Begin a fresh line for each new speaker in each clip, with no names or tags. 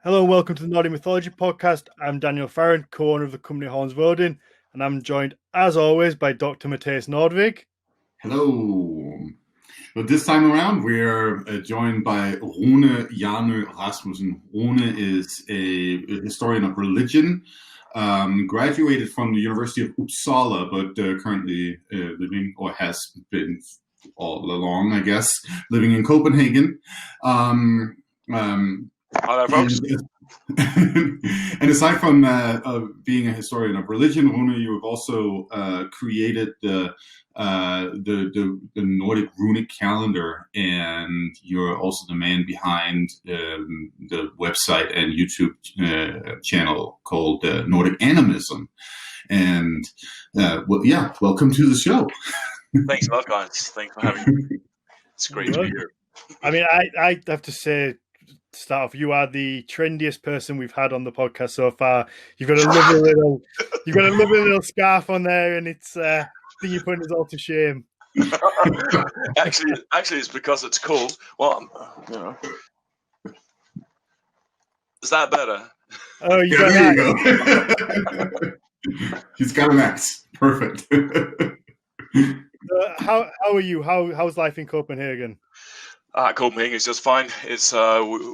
Hello and welcome to the Nordic Mythology Podcast. I'm Daniel Farron, co-owner of the company Horns of Odin, and I'm joined, as always, by Dr. Mathias Nordvig.
Hello. Well, this time around, we're joined by Rune Hjarnø Rasmussen. Rune is a historian of religion, graduated from the University of Uppsala, but currently living, or has been all along, I guess, living in Copenhagen.
Hello, folks.
And aside from being a historian of religion, Rune, you have also created the Nordic Runic Calendar, and you're also the man behind the website and YouTube channel called Nordic Animism. And welcome to the show.
Thanks a lot, guys. Thanks for having me. It's great to be here.
I mean, I have to say, start off, you are the trendiest person we've had on the podcast so far. You've got a lovely little scarf on there, and it's I think you're putting us all to shame.
Actually, it's because it's cold. Well, is that better?
Oh, you got that.
He's got an axe. Perfect.
How are you? How's life in Copenhagen?
Copenhagen is just fine. It's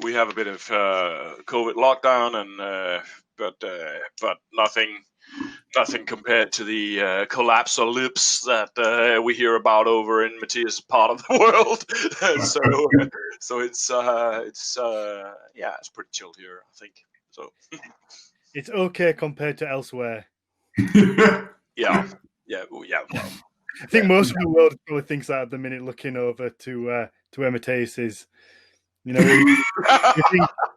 we have a bit of COVID lockdown, and but nothing compared to the collapse of lips that we hear about over in Mathias' part of the world. so it's pretty chilled here, I think. So
it's okay compared to elsewhere.
Yeah. Well,
I think most of the world probably thinks that at the minute, looking over to where Mathias is. You know,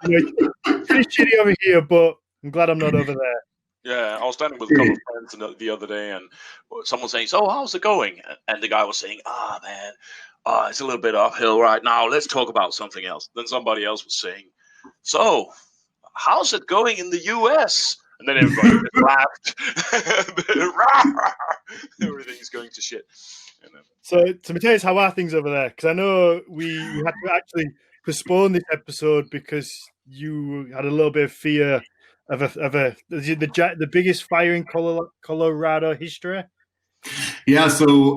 it's pretty shitty over here, but I'm glad I'm not over there.
Yeah, I was standing with a couple of friends the other day, and someone saying, "So, how's it going?" And the guy was saying, man, it's a little bit uphill right now. Let's talk about something else." Then somebody else was saying, "So, how's it going in the U.S.?" And then everybody laughed. Everything's going to shit.
So Mathias, how are things over there? Because I know we had to actually postpone this episode because you had a little bit of fear of the biggest fire in Colorado history.
Yeah, so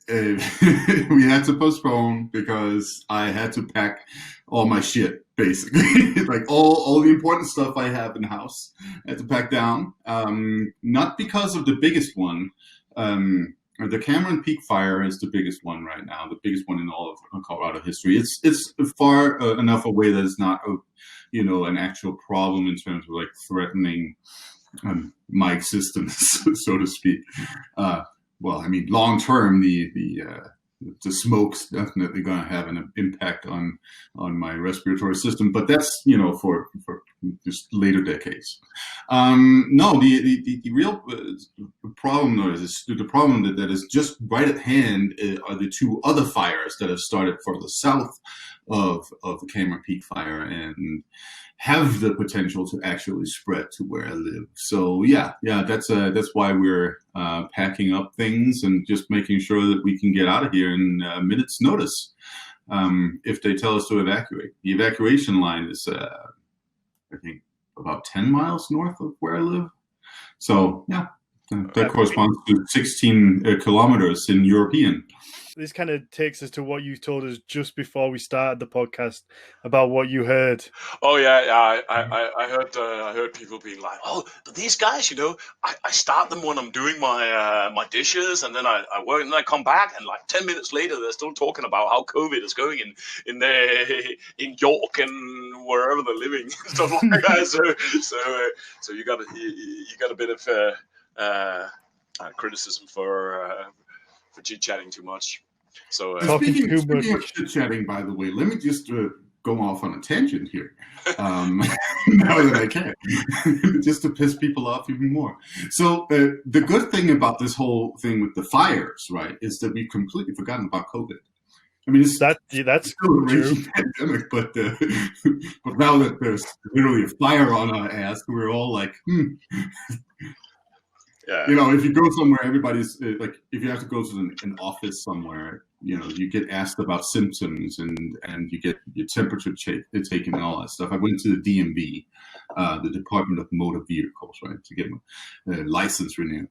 we had to postpone because I had to pack all my shit, basically. Like all the important stuff I have in the house, I had to pack down. Not because of the biggest one. The Cameron Peak fire is the biggest one right now, the biggest one in all of Colorado history. It's far enough away that it's not an actual problem in terms of like threatening my existence, so to speak. Well, I mean, long term, the smoke's definitely going to have an impact on my respiratory system, but that's for just later decades. No, the real problem the problem that is just right at hand are the two other fires that have started further south of the Cameron Peak fire and have the potential to actually spread to where I live. So yeah, that's why we're packing up things and just making sure that we can get out of here in minutes' notice if they tell us to evacuate. The evacuation line is, I think, about 10 miles north of where I live. So yeah, that corresponds to 16 kilometers in European.
This kind of takes us to what you told us just before we started the podcast about what you heard.
Oh yeah. I heard people being like, "Oh, but these guys, I start them when I'm doing my dishes, and then I work, and then I come back, and like 10 minutes later, they're still talking about how COVID is going in York and wherever they're living, stuff like that." So you got a bit of criticism for chit-chatting too much. So
speaking of chit-chatting, by the way, let me just go off on a tangent here. Now that I can, just to piss people off even more. So the good thing about this whole thing with the fires, right, is that we've completely forgotten about COVID. I mean,
that's
still a raging pandemic, but now that there's literally a fire on our ass, we're all like,
Yeah.
If you go somewhere, everybody's like, if you have to go to an office somewhere, you get asked about symptoms and you get your temperature taken and all that stuff. I went to the DMV, the Department of Motor Vehicles, right, to get my license renewed.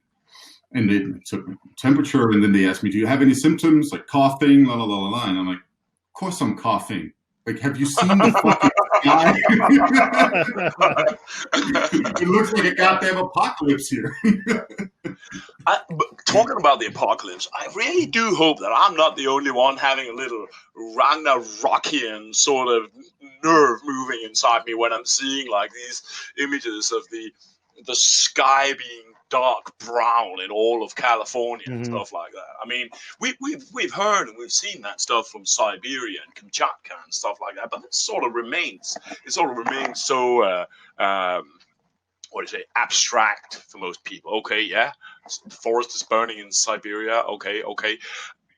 And they took temperature, and then they asked me, "Do you have any symptoms like coughing?" La la la la la. And I'm like, "Of course I'm coughing. Like, have you seen the fucking sky? It looks like a goddamn apocalypse here."
But talking about the apocalypse, I really do hope that I'm not the only one having a little Ragnarokian sort of nerve moving inside me when I'm seeing like these images of the sky being dark brown in all of California and stuff like that. I mean, we've heard and we've seen that stuff from Siberia and Kamchatka and stuff like that, but it sort of remains so abstract for most people. Okay, yeah, the forest is burning in Siberia. Okay,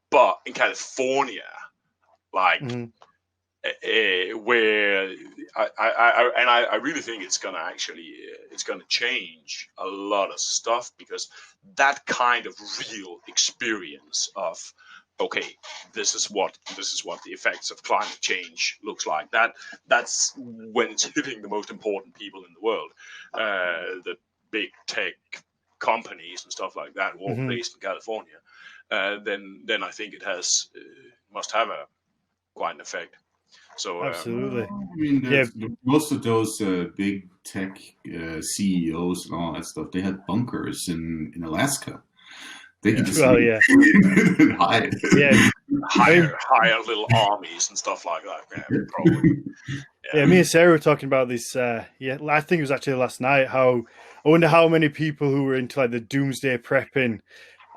but in California, like. Where I really think it's gonna change a lot of stuff, because that kind of real experience of this is what the effects of climate change looks like. That's when it's hitting the most important people in the world, the big tech companies and stuff like that, all based in California. Then I think it must have quite an effect. So
absolutely.
I mean, most of those big tech CEOs and all that stuff, they had bunkers in Alaska. They could just hide.
Yeah,
hire little armies and stuff like that. Yeah, probably.
Yeah, me and Sarah were talking about this. I think it was actually last night. I wonder how many people who were into like the doomsday prepping,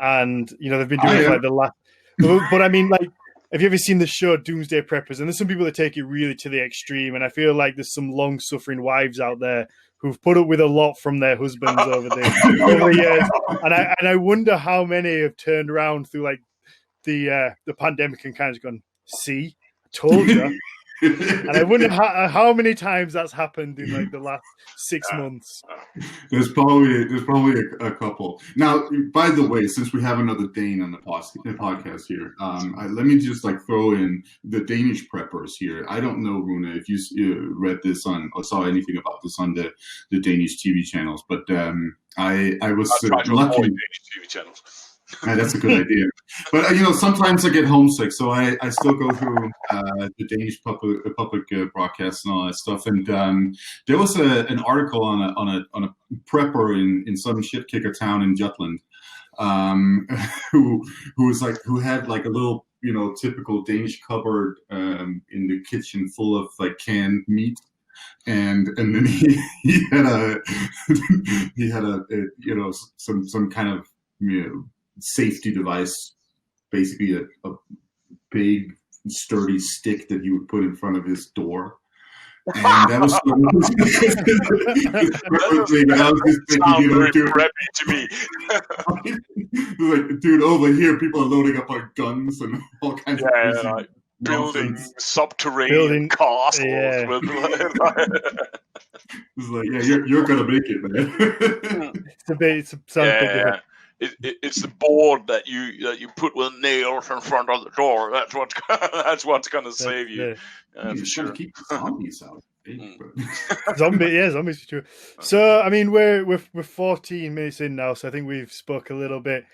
and they've been doing like the last. But I mean, like, have you ever seen the show Doomsday Preppers? And there's some people that take it really to the extreme, and I feel like there's some long-suffering wives out there who've put up with a lot from their husbands over the years, and I wonder how many have turned around through like the pandemic and kind of gone, "See, I told you." And I wonder how many times that's happened in like the last 6 months.
There's probably a couple. Now, by the way, since we have another Dane on the podcast here, let me just like throw in the Danish preppers here. I don't know, Rune, if you read this on or saw anything about this on the Danish TV channels, but I was lucky.
Danish TV channels.
That's a good idea. But, sometimes I get homesick, so I still go through the Danish public broadcasts and all that stuff. And there was an article on a prepper in some shit kicker town in Jutland, who had like a little, typical Danish cupboard in the kitchen full of like canned meat. And then he had a some kind of safety device, basically a big sturdy stick that he would put in front of his door, and that was
very preppy to me.
Like, dude, over here people are loading up on guns and all kinds of
like building subterranean castles.
Yeah.
It's like, you're gonna make it, man.
It's a bit different.
It's the board that you put with nails in front of the door. That's what's going to save you. For sure.
Keep the zombies out.
Zombies for sure. So I mean, we're 14 minutes in now, so I think we've spoke a little bit.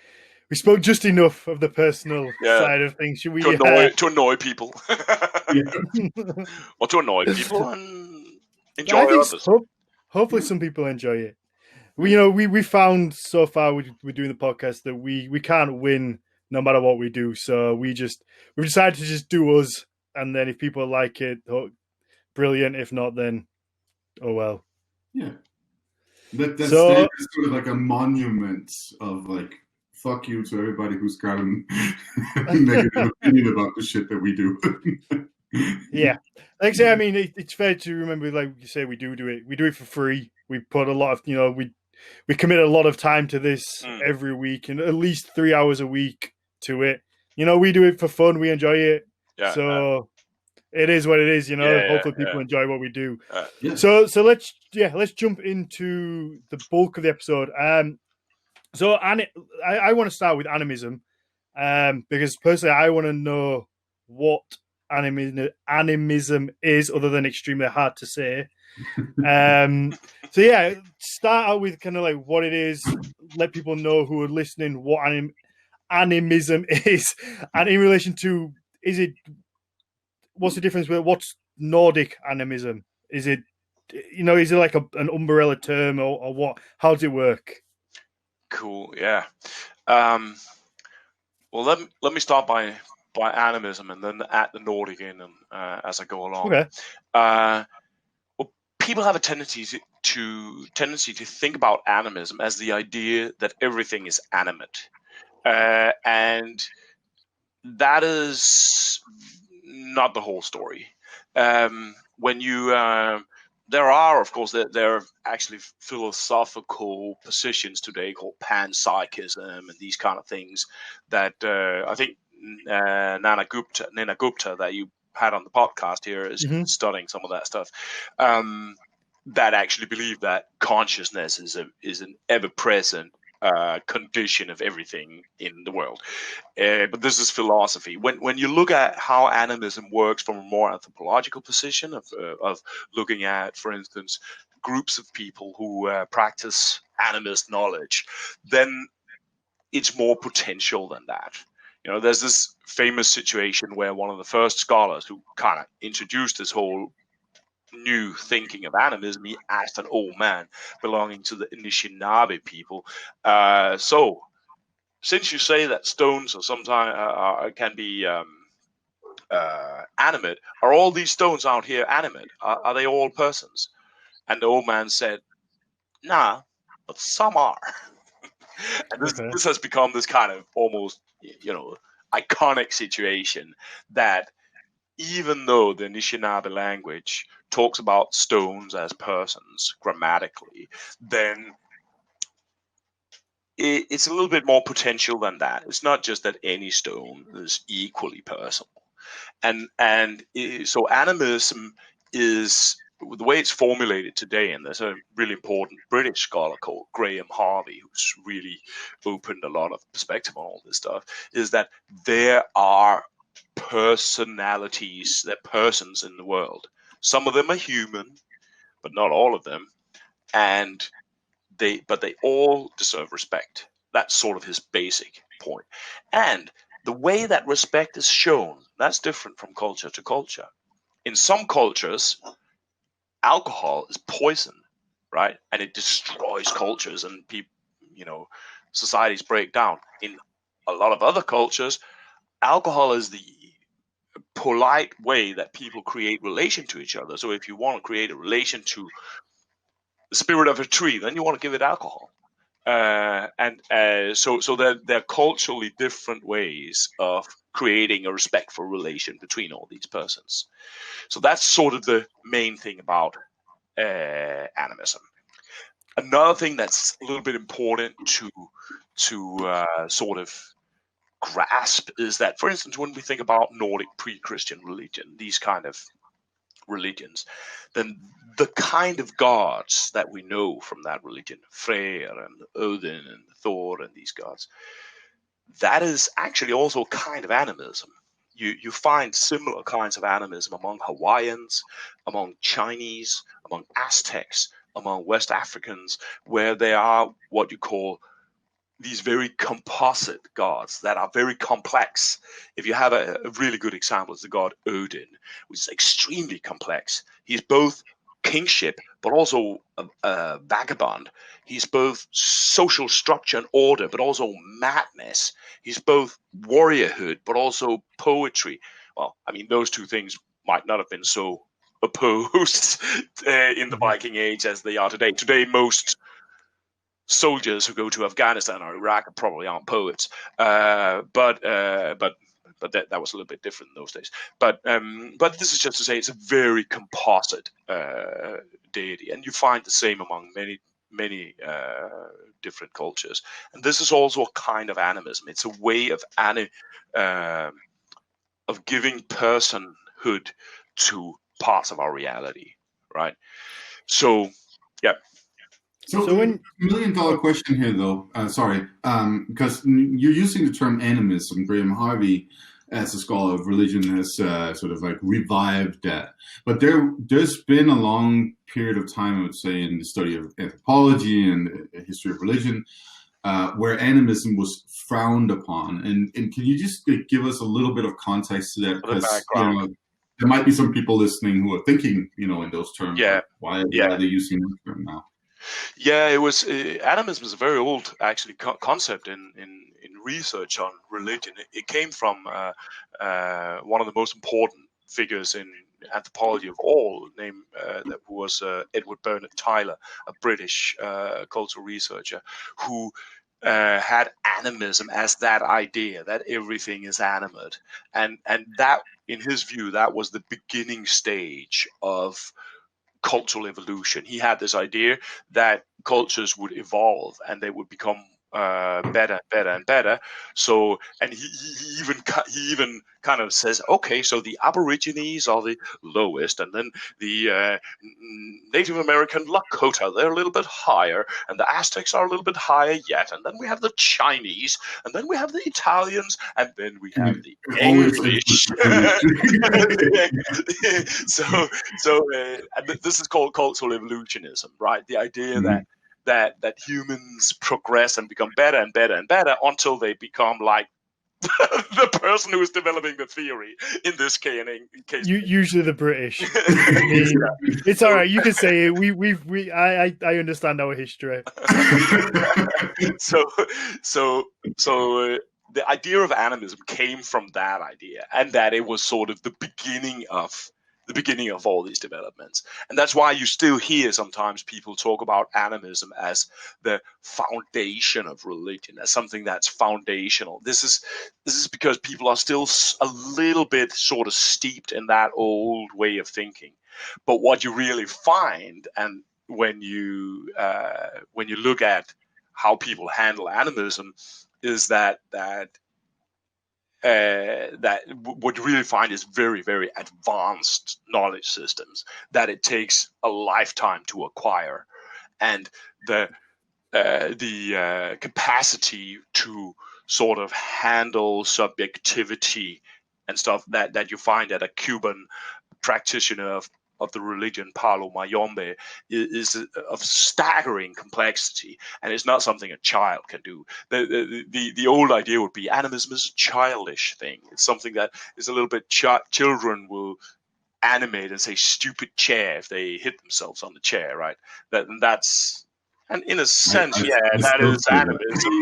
We spoke just enough of the personal side of things. Should we
to annoy people, or to annoy people and enjoy others?
Hopefully, some people enjoy it. We found so far we're doing the podcast that we can't win no matter what we do. So we've decided to just do us, and then if people like it, brilliant. If not, then oh well.
Yeah, that's sort of like a monument of like fuck you to everybody who's got a negative opinion about the shit that we do.
Yeah, like I say, I mean, it's fair to remember, like you say, we do it. We do it for free. We put a lot of, we commit a lot of time to this every week, and at least 3 hours a week to it. We do it for fun. We enjoy it. Yeah, so it is what it is. Hopefully people enjoy what we do. So let's jump into the bulk of the episode. So I want to start with animism, because personally, I want to know what animism is, other than extremely hard to say. So yeah, start out with kind of like what it is. Let people know who are listening what animism is, and in relation to, what's the difference with what's Nordic animism? Is it, is it like an umbrella term, or what? How does it work?
Cool. Yeah. Well, let me start by animism and then add the Nordic in, and as I go along.
Okay.
Well, people have a tendency to think about animism as the idea that everything is animate, and that is not the whole story. When you there are, of course, there are actually philosophical positions today called panpsychism and these kind of things that I think Nina Gupta that you had on the podcast here is studying some of that stuff. That actually believe that consciousness is an ever-present condition of everything in the world. But this is philosophy. When you look at how animism works from a more anthropological position of looking at, for instance, groups of people who practice animist knowledge, then it's more potential than that. There's this famous situation where one of the first scholars who kind of introduced this whole new thinking of animism, he asked an old man belonging to the Anishinaabe people, so since you say that stones are sometimes can be animate, are all these stones out here animate? Are they all persons? And the old man said, nah, but some are. And this has become this kind of almost, iconic situation that even though the Anishinaabe language talks about stones as persons grammatically, then it's a little bit more potential than that. It's not just that any stone is equally personal. So animism is, the way it's formulated today, and there's a really important British scholar called Graham Harvey who's really opened a lot of perspective on all this stuff, is that there are personalities, they're persons in the world. Some of them are human, but not all of them, but they all deserve respect. That's sort of his basic point. And the way that respect is shown, that's different from culture to culture. In some cultures, alcohol is poison, right? And it destroys cultures, and people, societies break down. In a lot of other cultures, alcohol is the polite way that people create relation to each other. So if you want to create a relation to the spirit of a tree, then you want to give it alcohol. So they're culturally different ways of creating a respectful relation between all these persons. So that's sort of the main thing about animism. Another thing that's a little bit important to sort of grasp is that, for instance, when we think about Nordic pre-Christian religion, these kind of religions, then the kind of gods that we know from that religion, Freyr and Odin and Thor and these gods, that is actually also a kind of animism. You find similar kinds of animism among Hawaiians, among Chinese, among Aztecs, among West Africans, where they are what you call these very composite gods that are very complex. If you have a really good example, it's the god Odin, which is extremely complex. He's both kingship, but also a vagabond. He's both social structure and order, but also madness. He's both warriorhood, but also poetry. Well, I mean, those two things might not have been so opposed in the Viking Age as they are today. Today, most soldiers who go to Afghanistan or Iraq probably aren't poets, but that was a little bit different in those days. But this is just to say it's a very composite deity, and you find the same among many different cultures. And this is also a kind of animism. It's a way of giving personhood to parts of our reality, right? So, yeah.
So when $1 million question here, though. Sorry, because you're using the term animism. Graham Harvey, as a scholar of religion, has sort of like revived that. But there's been a long period of time, I would say, in the study of anthropology and the history of religion, where animism was frowned upon. And can you just give us a little bit of context to that? Because there might be some people listening who are thinking, in those terms.
Yeah.
Like, why are they using that term now?
Yeah, it was animism is a very old actually concept in research on religion. It came from one of the most important figures in anthropology of all, named that was Edward Bernard Tyler, a British cultural researcher who had animism as that idea that everything is animate, and that, in his view, that was the beginning stage of cultural evolution. He had this idea that cultures would evolve and they would become better and better. So, and he even kind of says, okay, so the Aborigines are the lowest, and then the Native American Lakota, they're a little bit higher, and the Aztecs are a little bit higher yet, and then we have the Chinese, and then we have the Italians, and then we have the English. And this is called cultural evolutionism, right? The idea that humans progress and become better and better and better until they become like the person who is developing the theory in this case.
Usually the British. It's all right. You can say it. I understand our history.
So the idea of animism came from that idea, and that it was sort of the beginning of all these developments. And that's why you still hear sometimes people talk about animism as the foundation of religion, as something that's foundational. This is because people are still a little bit sort of steeped in that old way of thinking. But what you really find, and when you look at how people handle animism, is that what you really find is very, very advanced knowledge systems that it takes a lifetime to acquire, and the capacity to sort of handle subjectivity and stuff that you find at a Cuban practitioner of the religion, Palo Mayombe, is of staggering complexity, and it's not something a child can do. The old idea would be animism is a childish thing. It's something that is a little bit children will animate and say stupid chair if they hit themselves on the chair, right? That's and in a sense, that is animism.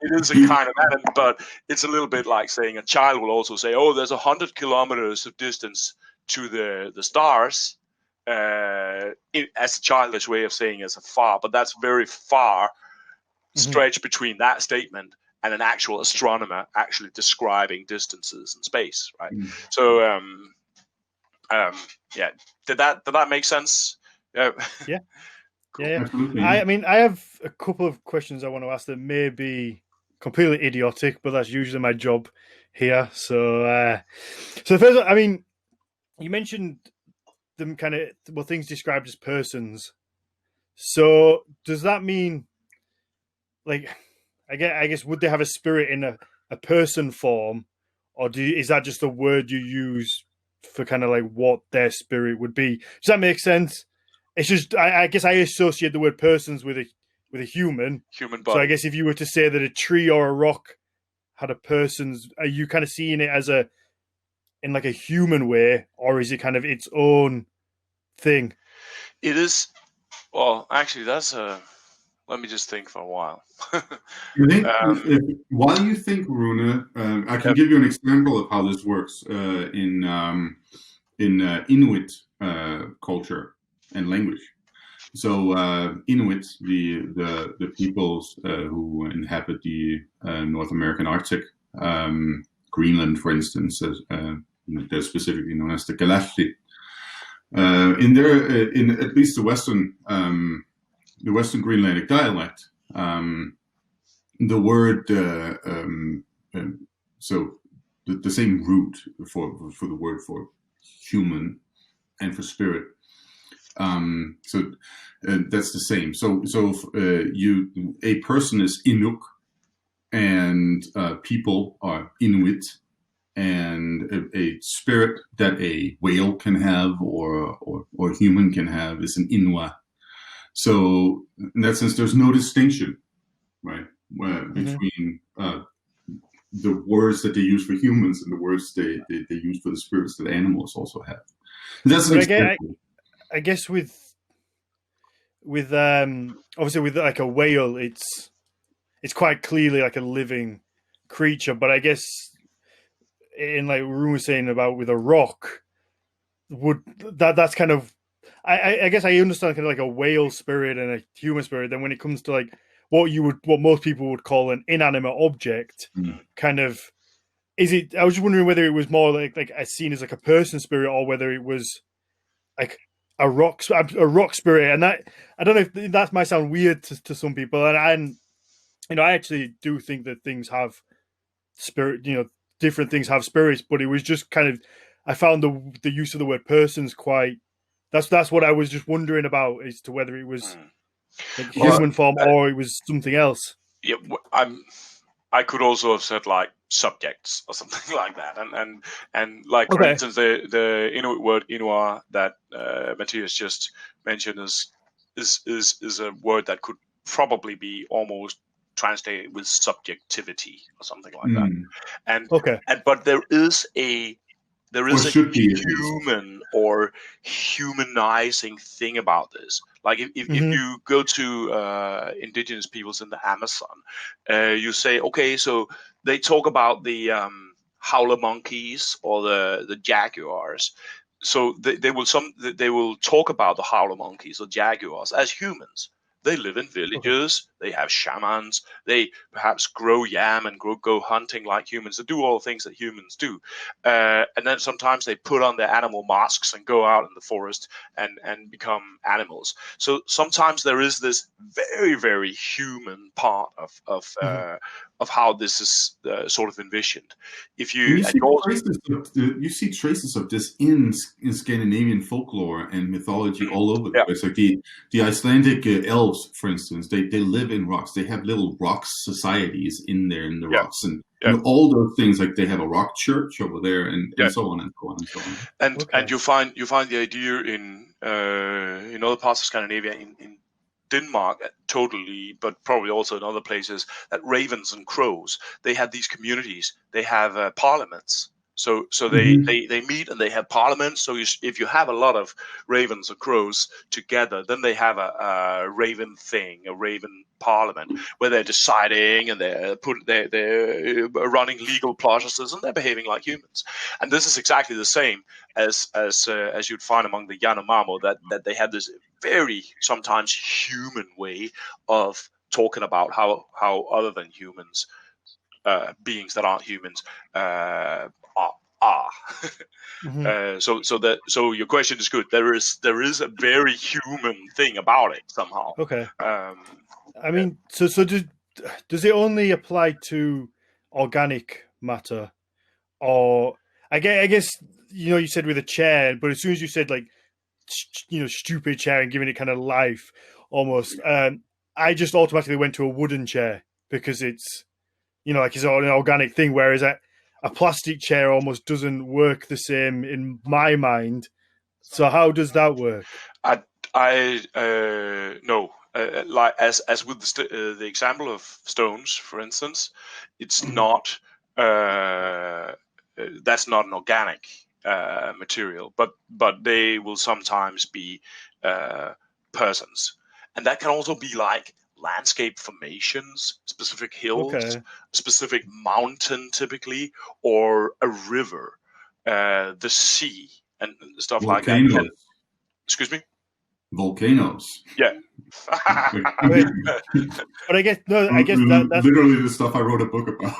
It is a kind of animism, but it's a little bit like saying a child will also say, "Oh, there's 100 kilometers of distance to the stars." As a childish way of saying as a far, but that's very far stretch between that statement and an actual astronomer actually describing distances in space, right? So, did that make sense?
Yeah.
Cool.
Yeah. I mean, I have a couple of questions I want to ask that may be completely idiotic, but that's usually my job here. So the first one, I mean, you mentioned them kind of things described as persons. So does that mean, like, I guess would they have a spirit in a person form, or is that just a word you use for kind of like what their spirit would be? Does that make sense? It's just I guess I associate the word persons with a human
body.
So I guess if you were to say that a tree or a rock had a person's, are you kind of seeing it as in like a human way, or is it kind of its own thing?
It is. Well, actually, that's a. Let me just think for a while.
While you think, Rune, I can give you an example of how this works in Inuit culture and language. So Inuit, the peoples who inhabit the North American Arctic, Greenland, for instance, they're specifically known as the Galactic. In at least the Western Greenlandic dialect, the word so the same root for the word for human and for spirit That's the same. So a person is Inuk, and people are Inuit, and a spirit that a whale can have or human can have is an Inua. So in that sense, there's no distinction, right, between the words that they use for humans and the words they use for the spirits that animals also have. And that's an example.
I guess with obviously with like a whale, it's quite clearly like a living creature, but I guess in like Rune was saying about with a rock, that's kind of I guess I understand kind of like a whale spirit and a human spirit. Then when it comes to like what most people would call an inanimate object, kind of is it? I was just wondering whether it was more like as seen as like a person spirit, or whether it was like a rock spirit. And that I don't know if that might sound weird to some people, and I actually do think that things have spirit. Different things have spirits, but it was just kind of I found the use of the word persons quite. That's what I was just wondering about as to whether it was like human form or it was something else.
Yeah, I could also have said like subjects or something like that, and like for instance the Inuit word Inua that Mathias just mentioned is a word that could probably be almost translated with subjectivity or something like that. And but there is a human or humanizing thing about this. Like if you go to indigenous peoples in the Amazon, you say, okay, so they talk about the howler monkeys or the jaguars. So they will talk about the howler monkeys or jaguars as humans. They live in villages. They have shamans. They perhaps grow yam and go hunting like humans. They do all the things that humans do. And then sometimes they put on their animal masks and go out in the forest and become animals. So sometimes there is this very, very human part of how this is sort of envisioned. If you
see traces of this in Scandinavian folklore and mythology all over the place. Like the Icelandic elves, for instance, they live in rocks. They have little rock societies in there in the rocks, and all those things. Like they have a rock church over there, and so on and so on and so on.
And you find the idea in other parts of Scandinavia, in Denmark totally, but probably also in other places, that ravens and crows, they have these communities. They have parliaments. So they meet and they have parliaments. So if you have a lot of ravens or crows together, then they have a raven thing, a raven parliament, where they're deciding and they're running legal processes and they're behaving like humans. And this is exactly the same as you'd find among the Yanomamo, that they have this very sometimes human way of talking about how other than humans, beings that aren't humans, are. So your question is good. There is a very human thing about it somehow.
I mean, so does it only apply to organic matter, or I guess you said with a chair, but as soon as you said like stupid chair and giving it kind of life almost, I just automatically went to a wooden chair because it's like it's an organic thing, whereas a plastic chair almost doesn't work the same in my mind. So how does that work?
I no. Like as with the example of stones, for instance, it's not that's not an organic material, but they will sometimes be persons, and that can also be like landscape formations, specific hills, specific mountain, typically, or a river, the sea, and stuff like that. Excuse me.
Volcanoes.
Yeah.
But I guess that's
literally the stuff I wrote a book about.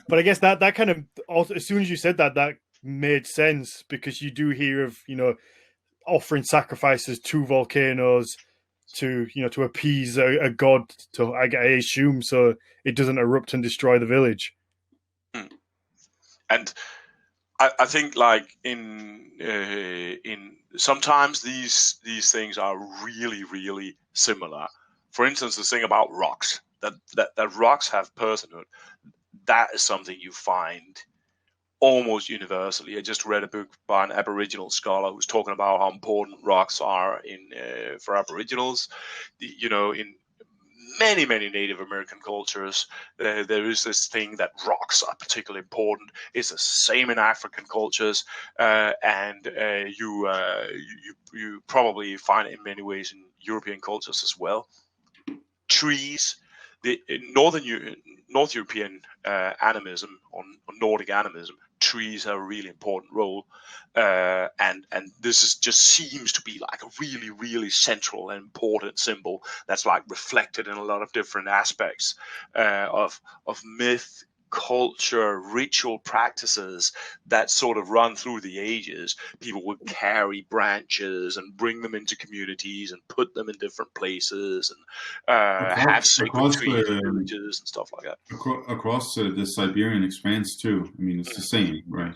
but I guess that kind of also, as soon as you said that made sense, because you do hear of offering sacrifices to volcanoes to appease a god, to I assume, so it doesn't erupt and destroy the village.
And I think like in sometimes these things are really, really similar. For instance, the thing about rocks, that rocks have personhood, that is something you find almost universally. I just read a book by an Aboriginal scholar who's talking about how important rocks are for Aboriginals. In many Native American cultures, there is this thing that rocks are particularly important. It's the same in African cultures, and you probably find it in many ways in European cultures as well. Trees, the North European animism or Nordic animism, trees have a really important role, and this just seems to be like a really, really central and important symbol that's like reflected in a lot of different aspects of myth, culture, ritual practices that sort of run through the ages. People would carry branches and bring them into communities and put them in different places and have sacred trees in villages and stuff like that.
Across the Siberian expanse too. I mean, it's the same, right?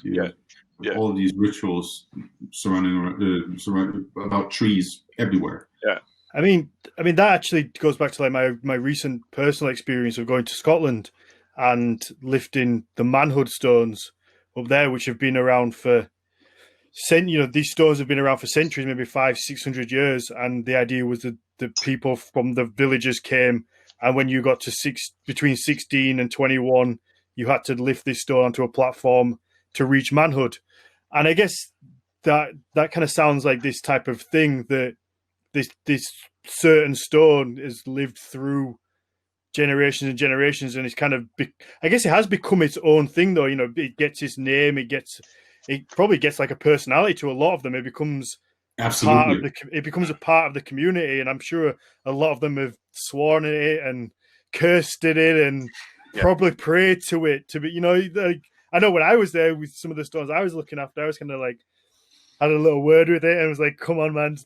All these rituals surrounding about trees everywhere.
Yeah.
I mean that actually goes back to like my recent personal experience of going to Scotland and lifting the manhood stones up there, which have been around for these stones have been around for centuries, maybe 500-600 years. And the idea was that the people from the villages came, and when you got to between 16 and 21, you had to lift this stone onto a platform to reach manhood. And I guess that kind of sounds like this type of thing, that this certain stone has lived through generations and generations, and it's kind of I guess it has become its own thing, though. It gets its name, it probably gets like a personality to a lot of them. It becomes
absolutely
it becomes a part of the community, and I'm sure a lot of them have sworn at it and cursed at it and probably prayed to it to be, like, I know when I was there with some of the stones I was looking after, I was kind of like had a little word with it and was like, come on man,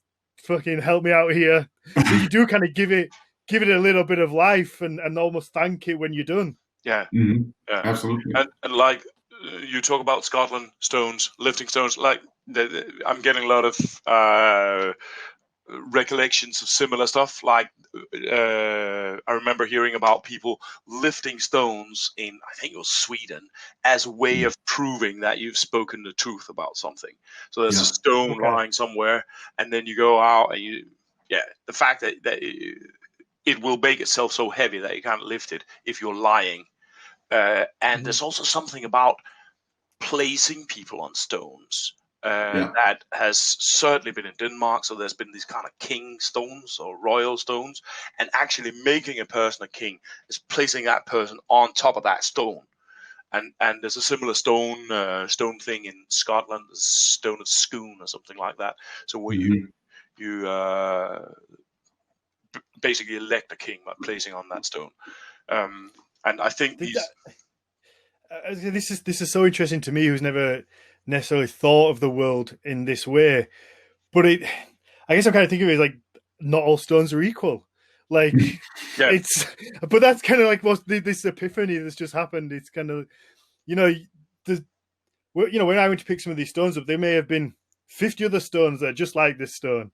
fucking help me out here. So you do kind of give it a little bit of life and almost thank it when you're done.
Yeah,
absolutely.
And like you talk about Scotland stones, lifting stones, like I'm getting a lot of recollections of similar stuff. Like I remember hearing about people lifting stones in, I think it was Sweden, as a way of proving that you've spoken the truth about something. So there's a stone lying somewhere, and then you go out and the fact that it will make itself so heavy that you can't lift it if you're lying. And there's also something about placing people on stones that has certainly been in Denmark. So there's been these kind of king stones or royal stones, and actually making a person a king is placing that person on top of that stone. And there's a similar stone thing in Scotland, the stone of Scone or something like that. So where you basically elect a king by placing on that stone. And I think
this is so interesting to me, who's never necessarily thought of the world in this way. But I guess I'm kind of thinking of it as like not all stones are equal. Like but that's kind of like this epiphany that's just happened. It's kind of, when I went to pick some of these stones up, there may have been 50 other stones that are just like this stone.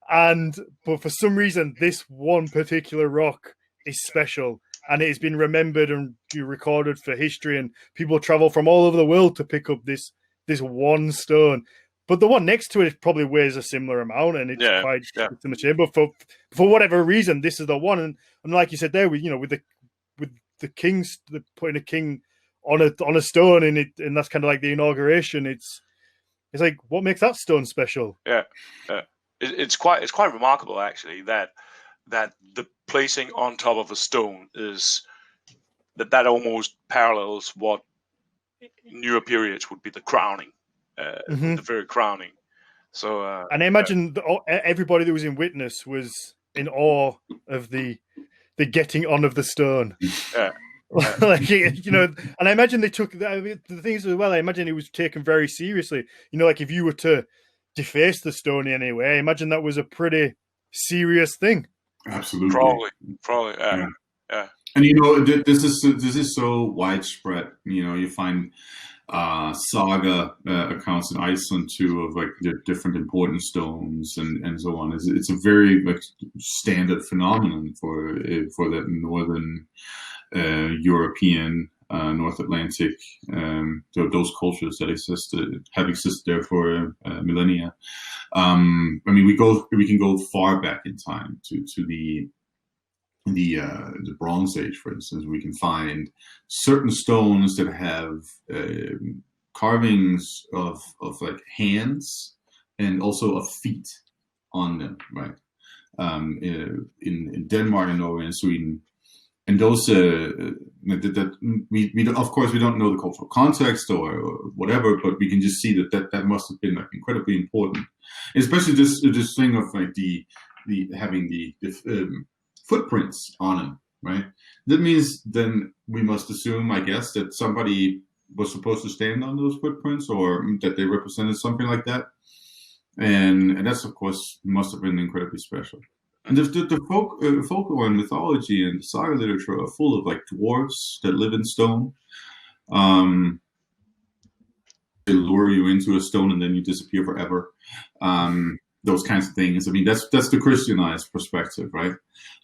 But for some reason, this one particular rock is special, and it has been remembered and recorded for history, and people travel from all over the world to pick up this one stone. But the one next to it probably weighs a similar amount, and it's quite similar. But for whatever reason, this is the one. And like you said there, with the kings, putting a king on a stone, and that's kind of like the inauguration. It's like, what makes that stone special?
Yeah. It's quite remarkable, actually, that the placing on top of a stone is that almost parallels what in newer periods would be the crowning, the very crowning. So,
and I imagine everybody that was in witness was in awe of the getting on of the stone.
Yeah.
Like, and I imagine they took the things as well. I imagine it was taken very seriously. Like if you were to deface the stone in any way, I imagine that was a pretty serious thing.
Absolutely.
Probably. Yeah.
And this is so widespread. You find saga accounts in Iceland too of like the different important stones and so on. It's a very like standard phenomenon for that northern European, North Atlantic, those cultures that have existed there for millennia. I mean, we can go far back in time to the Bronze Age, for instance. We can find certain stones that have carvings of like hands and also of feet on them, right? In Denmark and Norway and Sweden. And those, that we of course we don't know the cultural context or whatever, but we can just see that must have been like incredibly important, and especially this thing of like the having the footprints on them, right? That means then we must assume, I guess, that somebody was supposed to stand on those footprints, or that they represented something like that, and that's of course must have been incredibly special. And the folklore and mythology and saga literature are full of like dwarves that live in stone. They lure you into a stone and then you disappear forever. Those kinds of things. I mean, that's the Christianized perspective, right?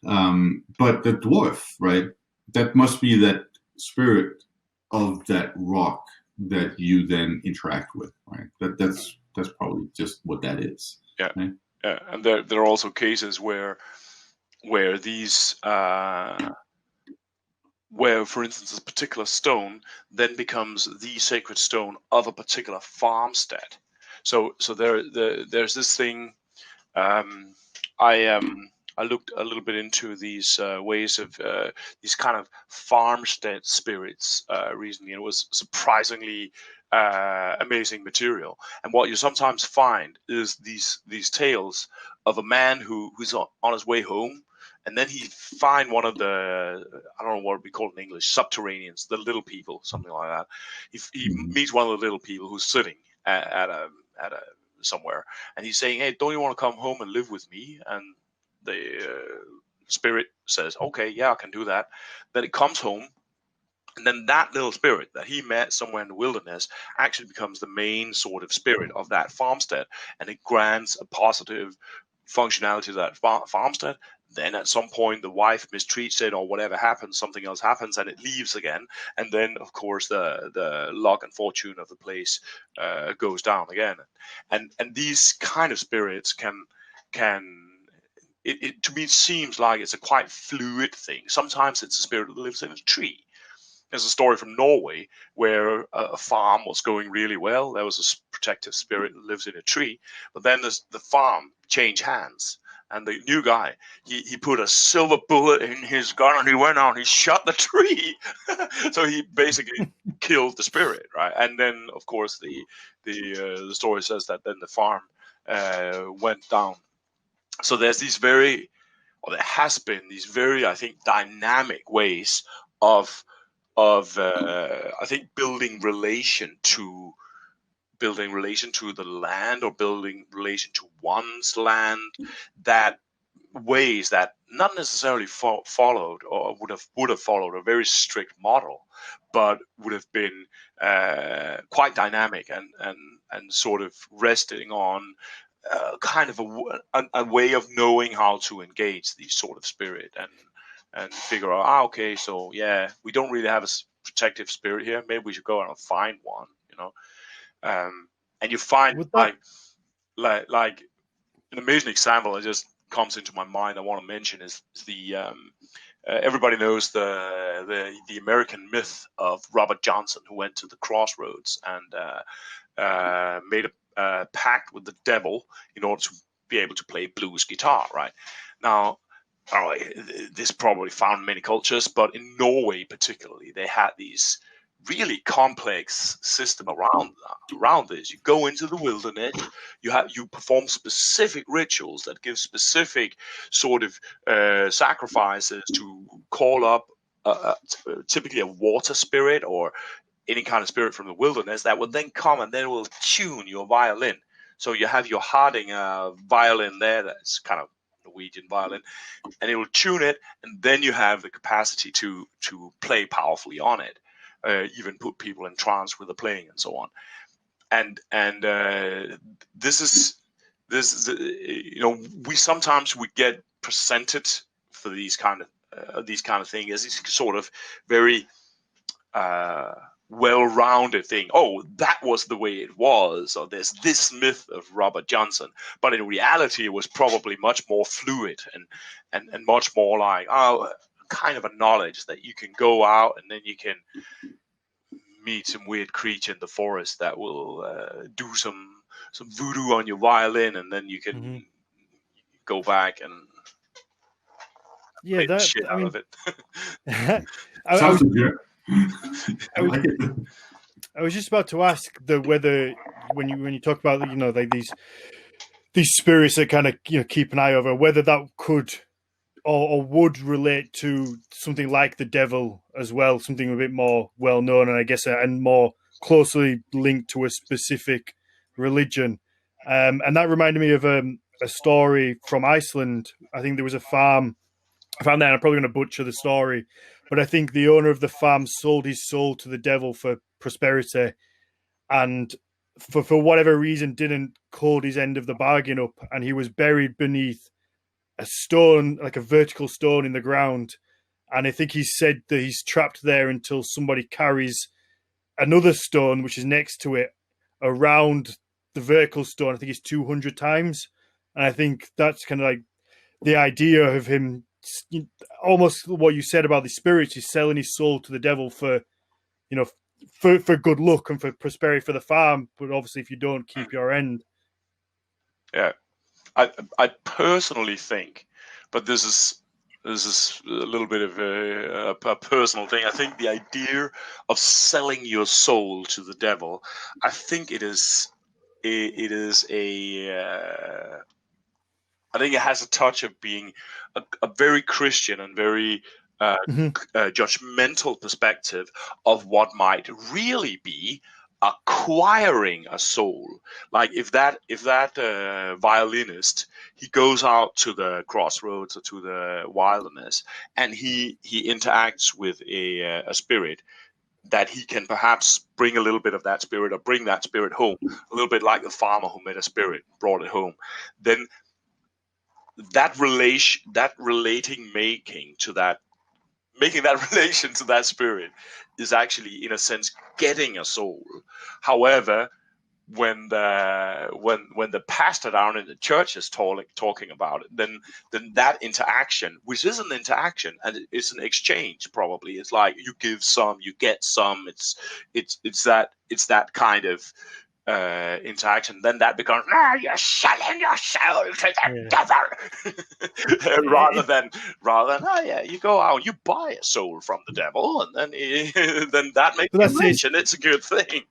But the dwarf, right? That must be that spirit of that rock that you then interact with, right? That's probably just what that is.
Yeah.
Right?
Yeah, and there are also cases where these where, for instance, a particular stone then becomes the sacred stone of a particular farmstead. So there's this thing. I looked a little bit into these ways of these kind of farmstead spirits recently, and it was surprisingly amazing material. And what you sometimes find is these tales of a man who's on his way home, and then he find one of the, I don't know what we call it in English, subterraneans, the little people, something like that. He meets one of the little people who's sitting at a somewhere, and he's saying, "Hey, don't you want to come home and live with me?" And the spirit says, "Okay, yeah, I can do that." Then it comes home, and then that little spirit that he met somewhere in the wilderness actually becomes the main sort of spirit of that farmstead, and it grants a positive functionality to that farmstead. Then at some point the wife mistreats it or whatever happens, something else happens, and it leaves again. And then of course the luck and fortune of the place goes down again. And these kind of spirits can it to me seems like it's a quite fluid thing. Sometimes it's a spirit that lives in a tree. There's a story from Norway where a farm was going really well. There was a protective spirit that lives in a tree, but then the farm changed hands. And the new guy, he put a silver bullet in his gun and he went out and he shot the tree. So he basically killed the spirit, right? And then, of course, the story says that then the farm went down. So there's there has been these very, I think, dynamic ways of I think building relation to the land, or building relation to one's land, that ways that not necessarily followed or would have followed a very strict model, but would have been quite dynamic and sort of resting on kind of a way of knowing how to engage these sort of spirit and figure out, okay, so yeah, we don't really have a protective spirit here. Maybe we should go out and find one, you know. And you find like an amazing example that just comes into my mind I want to mention is the everybody knows the American myth of Robert Johnson, who went to the crossroads and made a pact with the devil in order to be able to play blues guitar. Right now, this probably found in many cultures, but in Norway particularly, they had these really complex system around this. You go into the wilderness, you perform specific rituals that give specific sort of sacrifices to call up typically a water spirit or any kind of spirit from the wilderness that will then come and then will tune your violin. So you have your Harding violin there, that's kind of Norwegian violin, and it will tune it, and then you have the capacity to play powerfully on it. even put people in trance with the playing and so on. And this is we sometimes get presented for these kind of things as it's sort of very well-rounded thing. Oh, that was the way it was, or there's this myth of Robert Johnson. But in reality, it was probably much more fluid and much more like kind of a knowledge that you can go out and then you can meet some weird creature in the forest that will do some voodoo on your violin, and then you can go back and play the shit out of it.
Sounds good. I like it.
I was just about to ask whether when you talk about like these spirits that kind of keep an eye over, whether that could or would relate to something like the devil as well, something a bit more well known and I guess and more closely linked to a specific religion. And that reminded me of a story from Iceland. I think there was a farm. I found that, and I'm probably going to butcher the story, but I think the owner of the farm sold his soul to the devil for prosperity, and for whatever reason didn't hold his end of the bargain up, and he was buried beneath a stone, like a vertical stone in the ground. And I think he said that he's trapped there until somebody carries another stone, which is next to it, around the vertical stone. I think it's 200 times. And I think that's kind of like the idea of him, almost what you said about the spirits, is selling his soul to the devil for good luck and for prosperity for the farm. But obviously, if you don't keep your end.
Yeah. I personally think, but this is a little bit of a personal thing. I think the idea of selling your soul to the devil, I think I think it has a touch of being a very Christian and very judgmental perspective of what might really be acquiring a soul. Like if that violinist, he goes out to the crossroads or to the wilderness, and he interacts with a spirit that he can perhaps bring a little bit of that spirit or bring that spirit home, a little bit like the farmer who met a spirit, brought it home. Then that relation to that spirit is actually, in a sense, getting a soul. However, when the pastor down in the church is talking about it, then that interaction, which is an interaction and it's an exchange, probably it's like you give some, you get some. It's that kind of interaction. Then that becomes you're selling your soul to the devil, rather than you go out and you buy a soul from the devil, and then that makes you rich, and it's a good thing.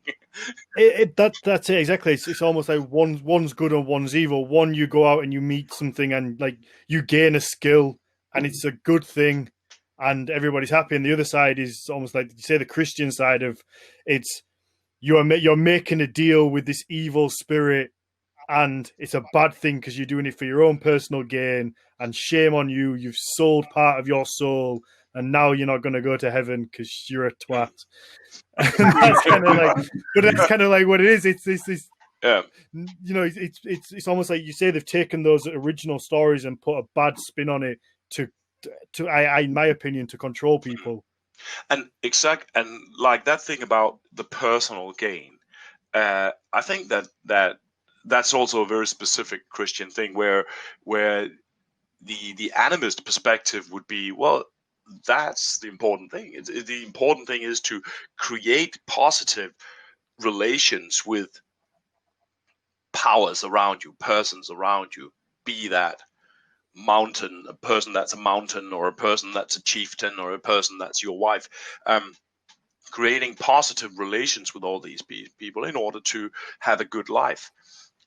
That's it exactly. It's almost like one's good and one's evil. One, you go out and you meet something and like you gain a skill and it's a good thing and everybody's happy. And the other side is almost like you say the Christian side of it's you're making a deal with this evil spirit and it's a bad thing because you're doing it for your own personal gain, and shame on you. You've sold part of your soul and now you're not going to go to heaven because you're a twat. That's kind of like, but that's kind of like what it is. It's this, it's almost like you say they've taken those original stories and put a bad spin on it to in my opinion, to control people.
And like that thing about the personal gain, I think that's also a very specific Christian thing where the animist perspective would be, well, that's the important thing. The important thing is to create positive relations with powers around you, persons around you, be that mountain, a person that's a mountain, or a person that's a chieftain, or a person that's your wife. Creating positive relations with all these people in order to have a good life.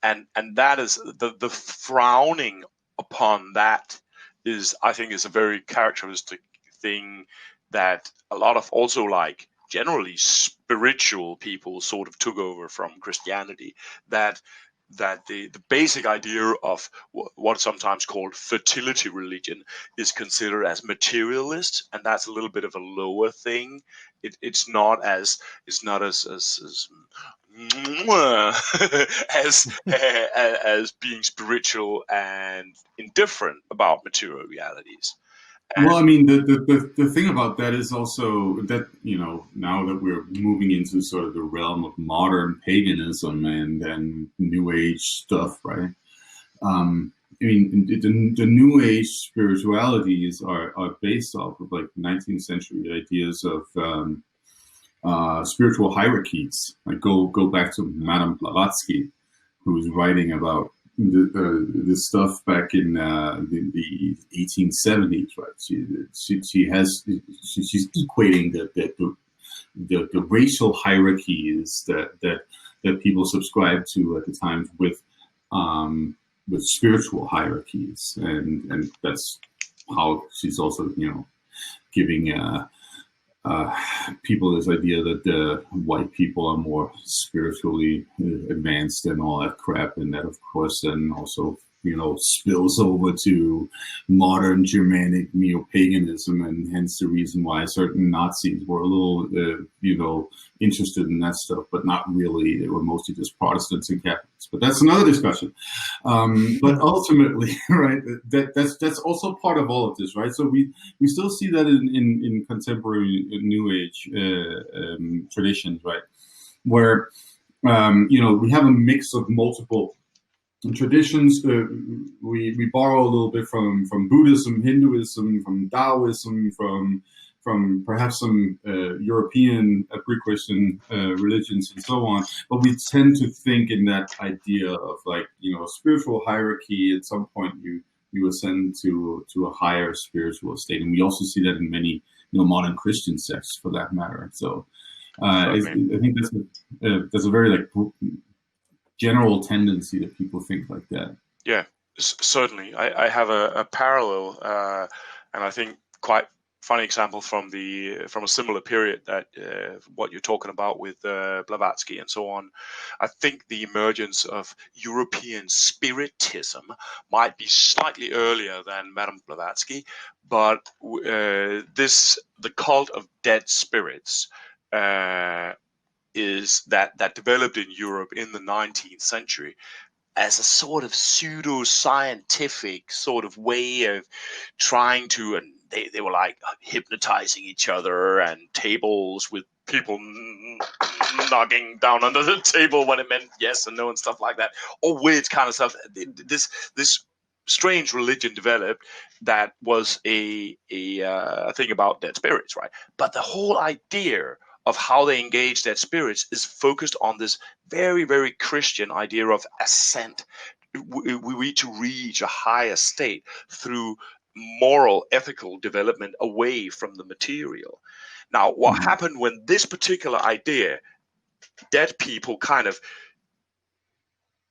And that is the frowning upon that is, I think, is a very characteristic thing that a lot of also like generally spiritual people sort of took over from Christianity, that the basic idea of what's sometimes called fertility religion is considered as materialist, and that's a little bit of a lower thing. It's not as as being spiritual and indifferent about material realities.
Well, I mean, the thing about that is also that, now that we're moving into sort of the realm of modern paganism and New Age stuff, right? I mean, the New Age spiritualities are based off of like 19th century ideas of spiritual hierarchies. Like go back to Madame Blavatsky, who's writing about this stuff back in the 1870s, right? She's equating the racial hierarchies that people subscribe to at the time with spiritual hierarchies, and that's how she's also giving people this idea that the white people are more spiritually advanced and all that crap, and that of course then also spills over to modern Germanic neo-paganism, and hence the reason why certain Nazis were a little interested in that stuff, but not really. They were mostly just Protestants and Catholics, but that's another discussion. But ultimately, right, that's also part of all of this, right? So we still see that in contemporary New Age traditions, right, where we have a mix of multiple traditions. We borrow a little bit from Buddhism, Hinduism, from Taoism, from perhaps some European pre-Christian religions and so on. But we tend to think in that idea of like spiritual hierarchy. At some point, you ascend to a higher spiritual state, and we also see that in many modern Christian sects, for that matter. So I think that's a very like general tendency that people think like that.
Yeah, certainly. I have a parallel, and I think quite funny example from a similar period that what you're talking about with Blavatsky and so on. I think the emergence of European Spiritism might be slightly earlier than Madame Blavatsky, but the cult of dead spirits is that developed in Europe in the 19th century as a sort of pseudo-scientific sort of way of trying to, and they were like hypnotizing each other, and tables with people knocking down under the table when it meant yes and no and stuff like that, all weird kind of stuff. This strange religion developed that was a thing about dead spirits, right? But the whole idea of how they engage their spirits is focused on this very, very Christian idea of ascent. We need to reach a higher state through moral, ethical development away from the material. Now, what happened when this particular idea, dead people kind of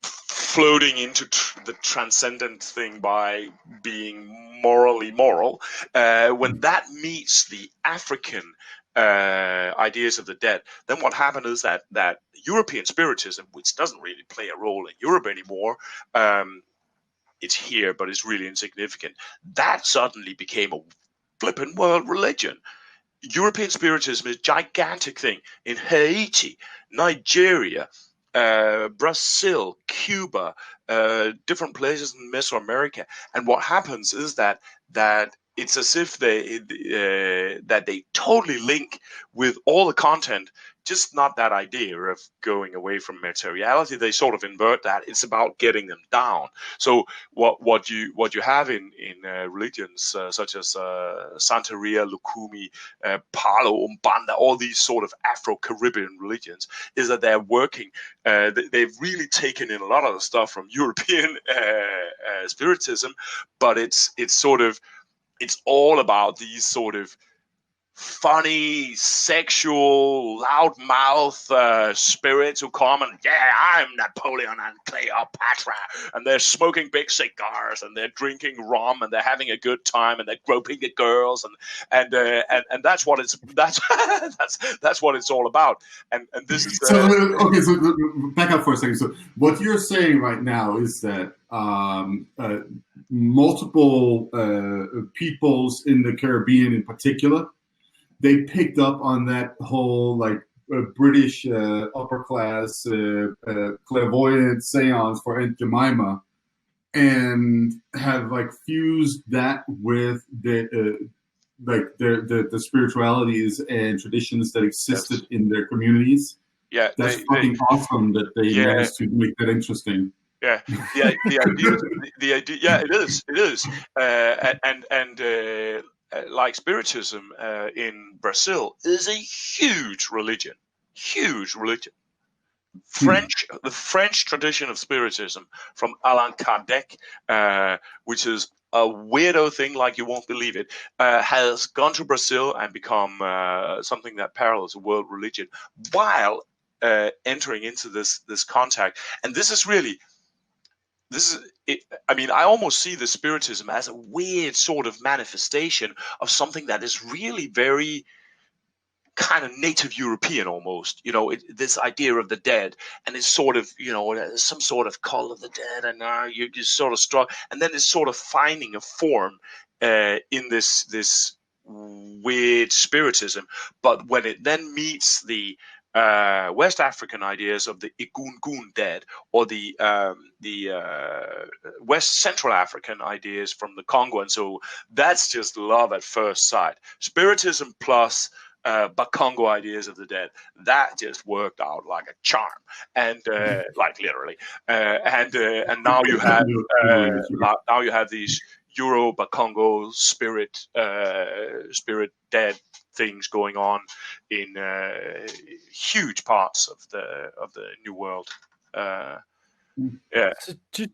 floating into the transcendent thing by being morally moral, when that meets the African ideas of the dead, then what happened is that European Spiritism, which doesn't really play a role in Europe anymore, it's here, but it's really insignificant. That suddenly became a flippin' world religion. European Spiritism is a gigantic thing in Haiti, Nigeria, Brazil, Cuba, different places in Mesoamerica. And what happens is that it's as if that they totally link with all the content, just not that idea of going away from materiality. They sort of invert that. It's about getting them down. So what you have in religions such as Santeria, Lukumi, Palo, Umbanda, all these sort of Afro-Caribbean religions, is that they're working. They've really taken in a lot of the stuff from European Spiritism, but it's all about these sort of funny, sexual, loudmouth spirits who come and, yeah, I'm Napoleon and Cleopatra, and they're smoking big cigars and they're drinking rum and they're having a good time and they're groping the girls and that's what it's that's what it's all about. And this is
so back up for a second. So what you're saying right now is that multiple peoples in the Caribbean, in particular, they picked up on that whole like British upper class clairvoyant seance for Aunt Jemima, and have like fused that with the the spiritualities and traditions that existed in their communities.
Yeah,
that's fucking awesome that they managed to make that interesting.
Yeah, the idea. Yeah, it is, and like Spiritism in Brazil is a huge religion. The French tradition of Spiritism from Allan Kardec, which is a weirdo thing like you won't believe it, has gone to Brazil and become something that parallels a world religion while entering into this contact. And this is it. I mean, I almost see the Spiritism as a weird sort of manifestation of something that is really very kind of native European almost, this idea of the dead, and it's sort of, some sort of cult of the dead, and you sort of struck, and then it's sort of finding a form in this weird Spiritism. But when it then meets the West African ideas of the Egungun dead, or the West Central African ideas from the Congo, and so that's just love at first sight. Spiritism plus Bakongo ideas of the dead, that just worked out like a charm, and like literally, and now you have these Euro Bakongo spirit dead things going on in huge parts of the New World. Yeah.
So just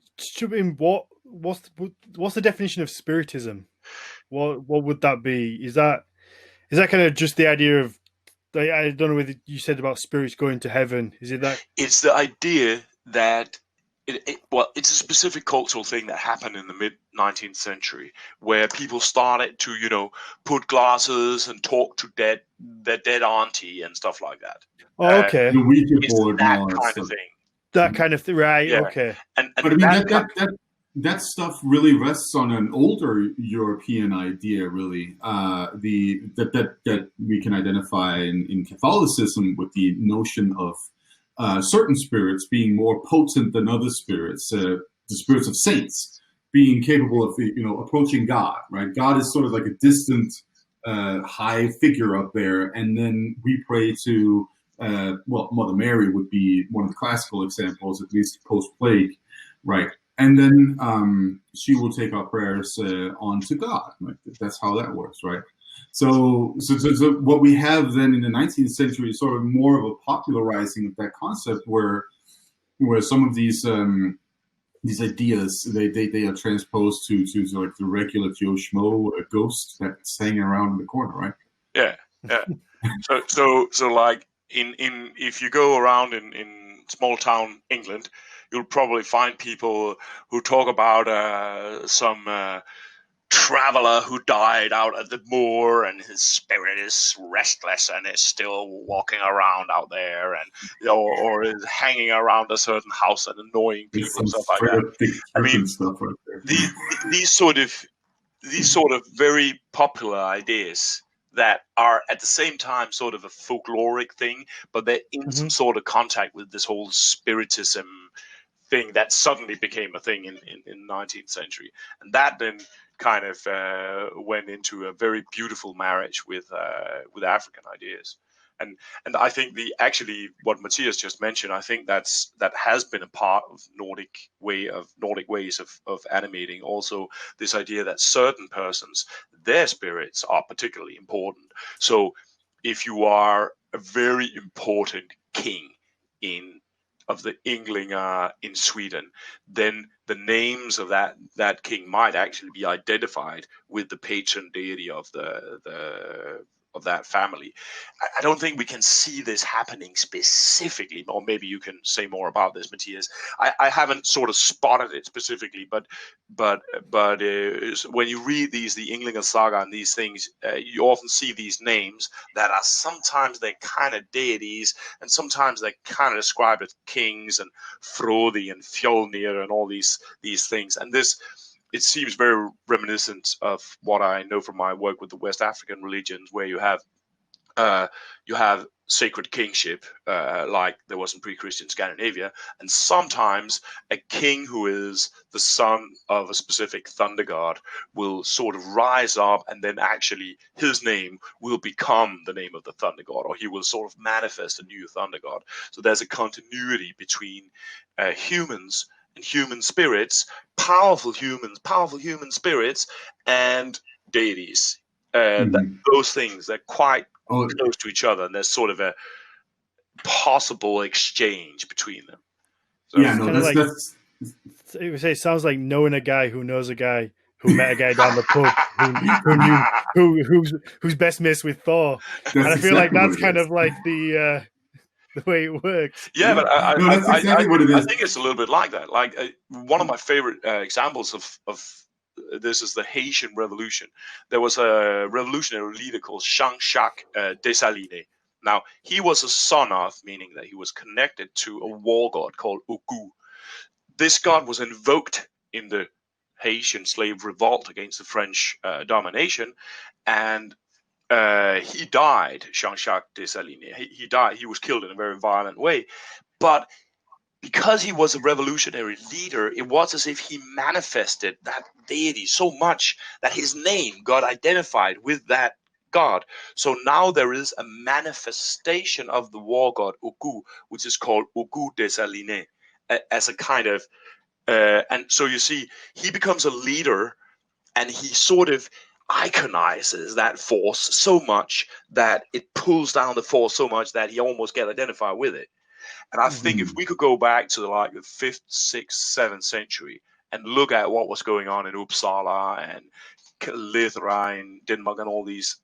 what's the definition of Spiritism? What would that be? Is that kind of just the idea of, I don't know whether you said about spirits going to heaven. Is it that?
It's the idea that it's a specific cultural thing that happened in the mid-19th century, where people started to, put glasses and talk to their dead auntie and stuff like that.
Oh, okay.
It's that kind of thing.
That kind of thing, right? Yeah. Okay.
But I mean, that stuff really rests on an older European idea, really. That we can identify in Catholicism with the notion of certain spirits being more potent than other spirits. The spirits of saints being capable of approaching God. Right? God is sort of like a distant, high figure up there, and then we pray to Mother Mary would be one of the classical examples, at least post-plague, right? And then she will take our prayers on to God. Right? That's how that works, right? So what we have then in the 19th century is sort of more of a popularizing of that concept, where some of these ideas they are transposed to like the regular Joe Schmo ghost that's hanging around in the corner, right?
Yeah. So like in if you go around in small town England, you'll probably find people who talk about some traveler who died out at the moor, and his spirit is restless and is still walking around out there, and or is hanging around a certain house and annoying people and stuff like that. I mean,
stuff right there.
These sort of very popular ideas that are at the same time sort of a folkloric thing, but they're in some sort of contact with this whole Spiritism thing that suddenly became a thing in the 19th century, and that then kind of went into a very beautiful marriage with African ideas, and I think what Mathias just mentioned, I think that has been a part of Nordic ways of animating. Also, this idea that certain persons, their spirits are particularly important. So, if you are a very important king of the Ynglingar in Sweden, then the names of that king might actually be identified with the patron deity of the that family. I don't think we can see this happening specifically, or maybe you can say more about this, Mathias. I haven't sort of spotted it specifically, but when you read the Englinga saga and these things, you often see these names that are sometimes they're kind of deities, and sometimes they're kind of described as kings and Frodi and Fjolnir and all these things. And this, it seems very reminiscent of what I know from my work with the West African religions, where you have sacred kingship, like there was in pre-Christian Scandinavia, and sometimes a king who is the son of a specific thunder god will sort of rise up, and then actually his name will become the name of the thunder god, or he will sort of manifest a new thunder god. So there's a continuity between humans and human spirits, powerful human spirits, and deities. Those things, they're quite close to each other, and there's sort of a possible exchange between them. So
yeah, no, that's
it would say it sounds like knowing a guy who knows a guy who met a guy down the pub who's best mates with Thor. And I feel like that's kind of like the way it works.
Yeah, but I
is.
think it's a little bit like that. Like one of my favorite examples of this is the Haitian Revolution. There was a revolutionary leader called Jean-Jacques Dessalines. Now, he was a son of, meaning that he was connected to a war god called Ogu. This god was invoked in the Haitian slave revolt against the French domination, and he died, Jean-Jacques Dessalines. He died. He was killed in a very violent way. But because he was a revolutionary leader, it was as if he manifested that deity so much that his name got identified with that god. So now there is a manifestation of the war god Ogu, which is called Ogu Dessalines, as a kind of, and so you see, he becomes a leader, and he sort of iconizes that force so much that it pulls down the force so much that he almost gets identified with it. And I think if we could go back to the 5th, 6th, 7th century and look at what was going on in Uppsala and Lithra in Denmark and all these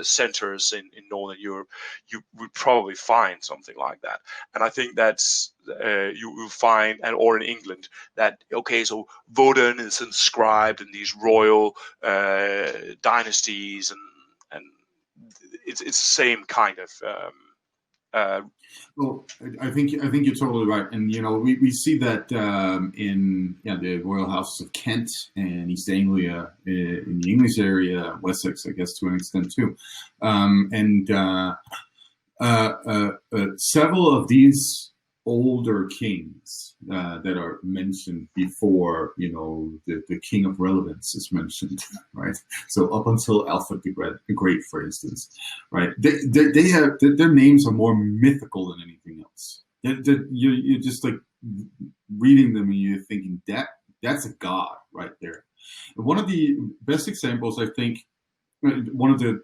centers in Northern Europe, you would probably find something like that. And I think that's you will find, or in England, that okay, so Woden is inscribed in these royal dynasties, and it's the same kind of.
Well, I think you're totally right, and we see that in the royal houses of Kent and East Anglia, in the English area, Wessex, I guess, to an extent too, and several of these older kings that are mentioned before, the king of relevance is mentioned, right? So up until Alfred the Great, for instance, right? They have their names are more mythical than anything else. You're just like reading them and you're thinking that's a god right there. One of the best examples, I think, one of the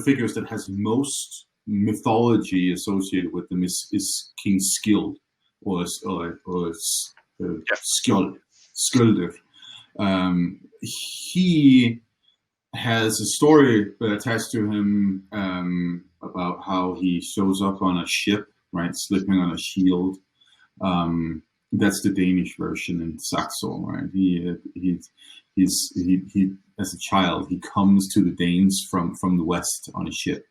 figures that has most mythology associated with them is King Skuld or Sköldur. He has a story attached to him about how he shows up on a ship, right, slipping on a shield. That's the Danish version in Saxo, right? He as a child, he comes to the Danes from the west on a ship.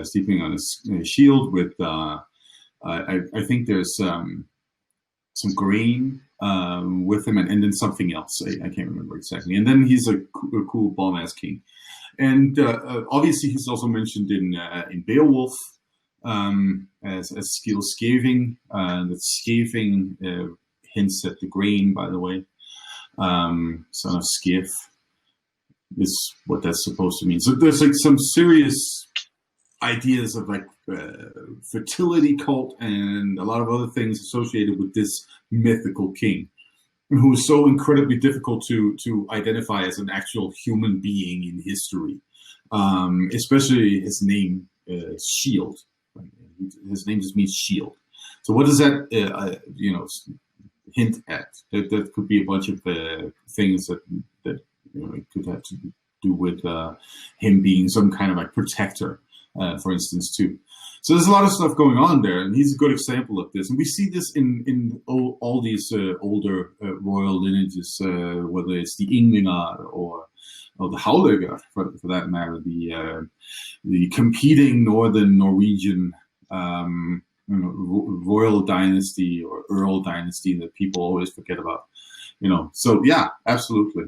Sleeping on a shield with, I think there's some grain with him, and then something else. I can't remember exactly. And then he's a cool bomb-ass king. And obviously he's also mentioned in Beowulf as Skilskaving. That Skaving hints at the grain, by the way. Son of Skif is what that's supposed to mean. So there's like some serious ideas of like fertility cult and a lot of other things associated with this mythical king, who is so incredibly difficult to identify as an actual human being in history. Especially his name, Shield. His name just means shield. So what does that hint at? That could be a bunch of things that it could have to do with him being some kind of like protector, for instance, too. So there's a lot of stuff going on there, and he's a good example of this. And we see this in all these older royal lineages, whether it's the Ynglingar or the Haulegar, for that matter, the competing northern Norwegian royal dynasty or earl dynasty that people always forget about. So yeah, absolutely.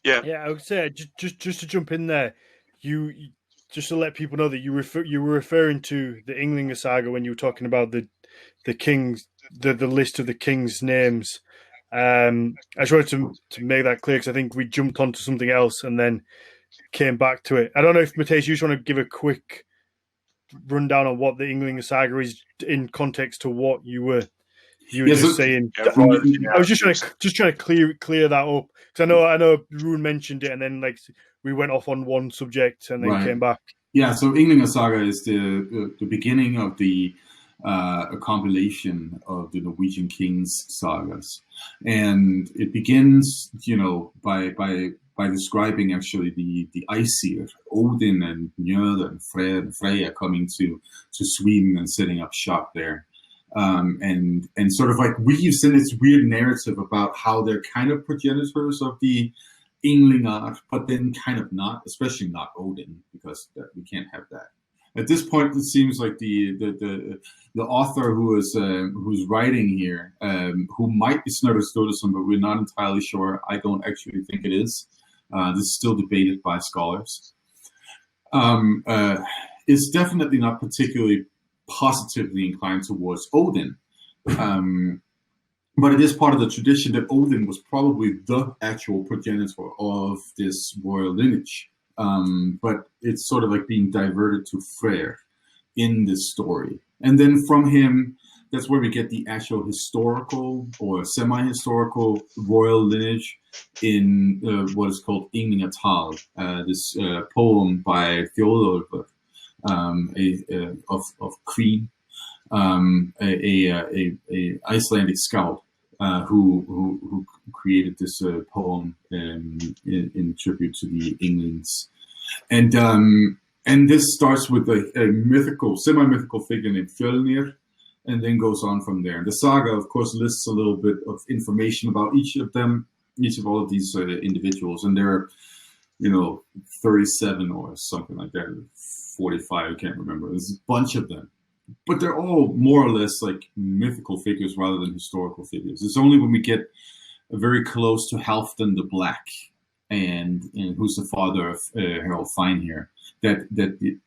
Yeah, I would say just to jump in there, you just to let people know that you were referring to the Ynglinga saga when you were talking about the kings, the list of the kings' names. I just wanted to make that clear because I think we jumped onto something else and then came back to it. I don't know if Mathias, you just want to give a quick rundown on what the Ynglinga saga is in context to what you were just saying. I was just trying to clear that up because I know Rune mentioned it and then like we went off on one subject and then came back.
Yeah, so Ynglinga saga is the beginning of the a compilation of the Norwegian kings' sagas, and it begins, by describing actually the Aesir, Odin and Njörður and Freya coming to Sweden and setting up shop there. And sort of like weaves in this weird narrative about how they're kind of progenitors of the Ynglingar, but then kind of not, especially not Odin, because we can't have that. At this point, it seems like the author who's writing here, who might be Snorri Sturluson, but we're not entirely sure. I don't actually think it is. This is still debated by scholars. Is definitely not particularly positively inclined towards Odin. But it is part of the tradition that Odin was probably the actual progenitor of this royal lineage. But it's sort of like being diverted to Freyr in this story. And then from him, that's where we get the actual historical or semi-historical royal lineage in what is called Ynglinga Tal, this poem by Þjóðólfur of Kreen, a Icelandic scout who created this poem in tribute to the Ynglings. And this starts with a mythical, semi-mythical figure named Fjölnir, and then goes on from there. The saga, of course, lists a little bit of information about each of all of these individuals, and there are, 37 or something like that, 45, I can't remember. There's a bunch of them, but they're all more or less like mythical figures rather than historical figures. It's only when we get very close to Halfdan the Black, and who's the father of Harold Finehair, that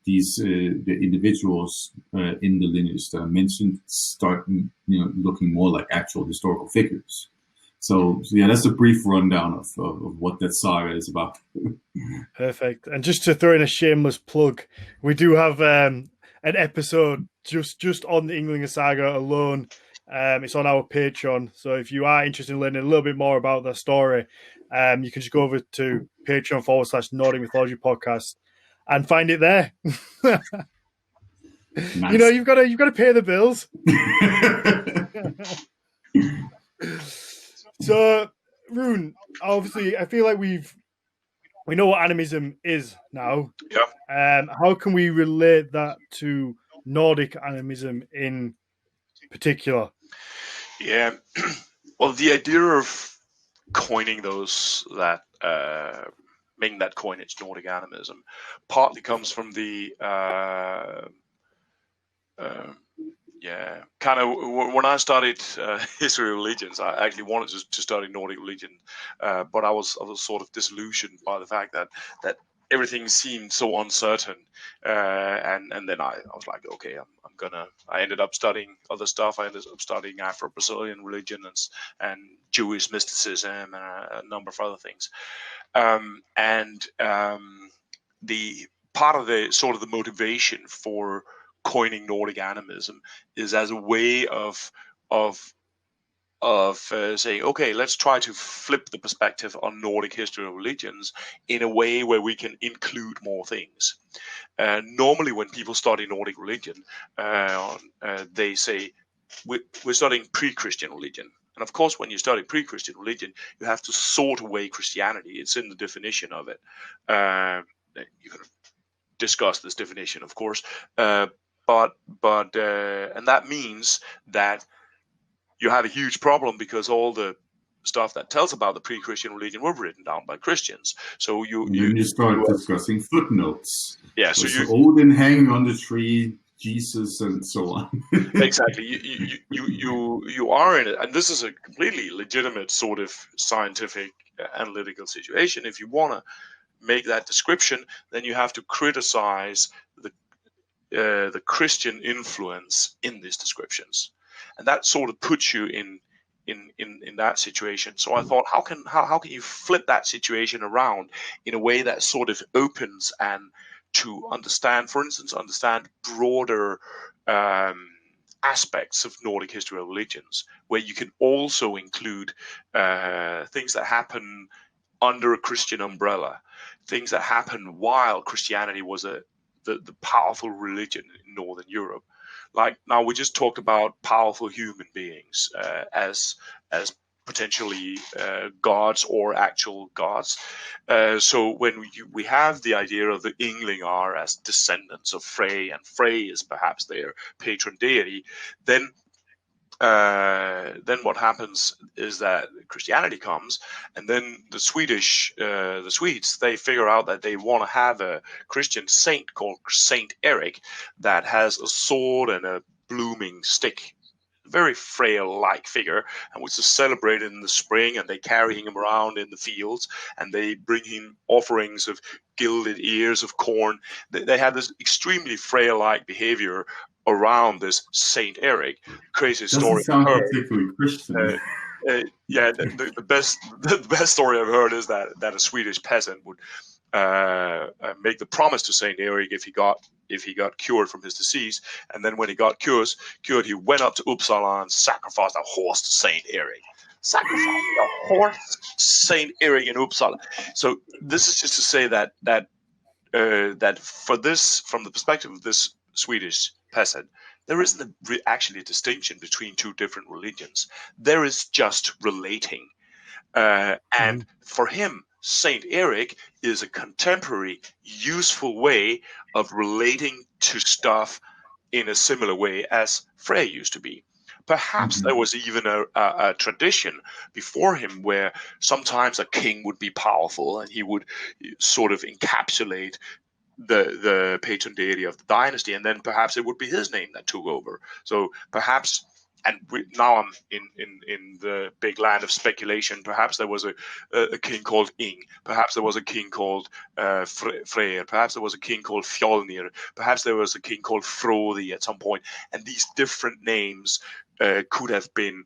these the individuals in the lineage that I mentioned start looking more like actual historical figures. So yeah, that's a brief rundown of what that saga is about.
Perfect. And just to throw in a shameless plug, we do have an episode just on the Ynglinga saga alone. It's on our Patreon. So if you are interested in learning a little bit more about the story, you can just go over to Patreon/Nordic Mythology Podcast and find it there.
Nice.
You've got to pay the bills. So, Rune, obviously, I feel like we know what animism is now.
Yeah.
How can we relate that to Nordic animism in particular?
Yeah. Well, the idea of coining those that making that coinage Nordic animism partly comes from the kind of when I studied history of religions, I actually wanted to study Nordic religion, but I was sort of disillusioned by the fact that everything seemed so uncertain, and then I was like, okay, I ended up studying other stuff. I ended up studying Afro-Brazilian religion and Jewish mysticism and a number of other things, the part of the sort of the motivation for coining Nordic animism is as a way of saying, okay, let's try to flip the perspective on Nordic history of religions in a way where we can include more things. Normally, when people study Nordic religion, they say we're studying pre-Christian religion, And of course, when you study pre-Christian religion, you have to sort away Christianity. It's in the definition of it. You can discuss this definition, of course, and that means that you have a huge problem because all the stuff that tells about the pre-Christian religion were written down by Christians. So
then you start discussing footnotes.
Yeah, so
Odin hanging on the tree, Jesus, and so on.
Exactly. You are in it, and this is a completely legitimate sort of scientific analytical situation. If you want to make that description, then you have to criticize the Christian influence in these descriptions, and that sort of puts you in that situation. So I thought, how can you flip that situation around in a way that sort of opens and to understand, for instance, broader aspects of Nordic history of religions, where you can also include things that happen under a Christian umbrella, things that happen while Christianity was the powerful religion in Northern Europe. Like now, we just talked about powerful human beings as potentially gods or actual gods. So when we have the idea of the Ynglingar as descendants of Frey, and Frey is perhaps their patron deity, then what happens is that Christianity comes, and then the Swedes, they figure out that they want to have a Christian saint called Saint Eric that has a sword and a blooming stick, very frail-like figure, and which is celebrated in the spring, and they carry him around in the fields, and they bring him offerings of gilded ears of corn. They have this extremely frail-like behavior around this Saint Eric. Crazy story.
Doesn't sound particularly Christian.
Yeah, the best story I've heard is that a Swedish peasant would make the promise to Saint Eric if he got cured from his disease, and then when he got cured, he went up to Uppsala and sacrificed a horse to Saint Eric. Sacrificed a horse to Saint Eric in Uppsala. So this is just to say that for this, from the perspective of this Swedish peasant, there isn't actually a distinction between two different religions. There is just relating. And for him, Saint Eric is a contemporary, useful way of relating to stuff in a similar way as Frey used to be. Perhaps there was even a tradition before him where sometimes a king would be powerful and he would sort of encapsulate the patron deity of the dynasty, and then perhaps it would be his name that took over. So perhaps, and now I'm in the big land of speculation, perhaps there was a king called Ing, perhaps there was a king called Freyr, perhaps there was a king called Fjolnir, perhaps there was a king called Frodi at some point, and these different names could have been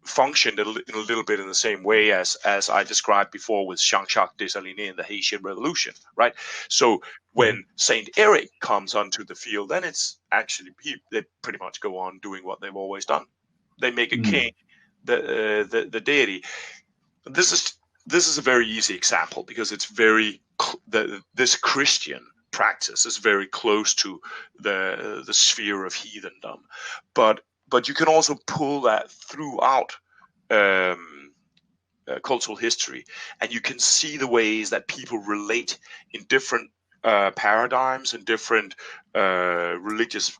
functioned in a little bit in the same way as I described before with Jean-Jacques Dessalines in the Haitian Revolution, right? So when Saint Eric comes onto the field, then it's actually they pretty much go on doing what they've always done. They make a king the deity. This is a very easy example because it's this Christian practice is very close to the sphere of heathendom, but you can also pull that throughout cultural history, and you can see the ways that people relate in different paradigms and different religious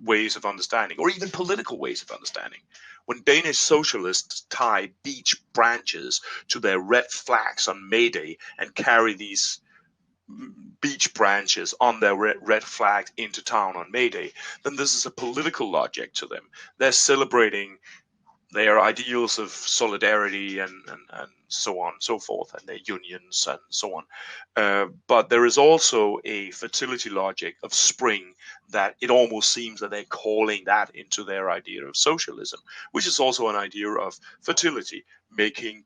ways of understanding, or even political ways of understanding. When Danish socialists tie beech branches to their red flags on May Day and carry these beech branches on their red flag into town on May Day, then this is a political logic to them. They're celebrating their ideals of solidarity and so on and so forth, and their unions and so on. But there is also a fertility logic of spring that it almost seems that they're calling that into their idea of socialism, which is also an idea of fertility, making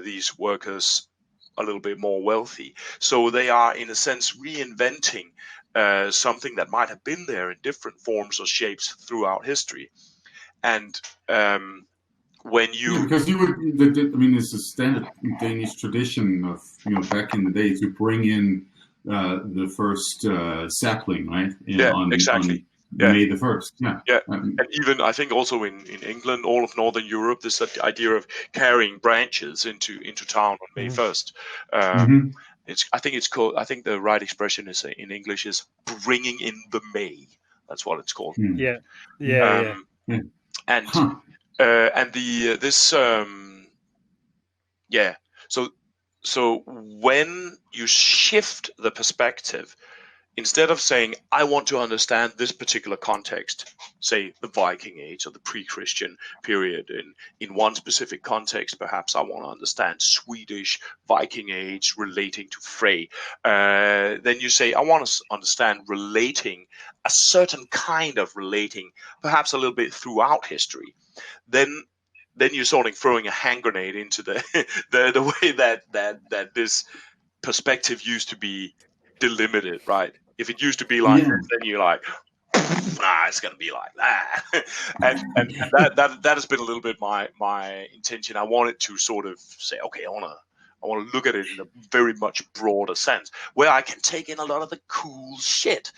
these workers a little bit more wealthy. So they are, in a sense, reinventing something that might have been there in different forms or shapes throughout history. And when you,
because you would, I mean, it's a standard Danish tradition of back in the day to bring in the first sapling, right?
Exactly.
May the 1st. Yeah.
Yeah, and even I think also in England, all of Northern Europe, this idea of carrying branches into town on May 1st. I think the right expression is in English is bringing in the May. That's what it's called.
Yeah.
And So when you shift the perspective, instead of saying, I want to understand this particular context, say the Viking Age or the pre-Christian period in one specific context, perhaps I want to understand Swedish Viking Age relating to Frey. Then you say, I want to understand relating, a certain kind of relating, perhaps a little bit throughout history. Then you're sort of throwing a hand grenade into the way that this perspective used to be delimited, right? If it used to be like this, then you're like, it's going to be like that. and that has been a little bit my intention. I wanted to sort of say, okay, I want to look at it in a very much broader sense, where I can take in a lot of the cool shit.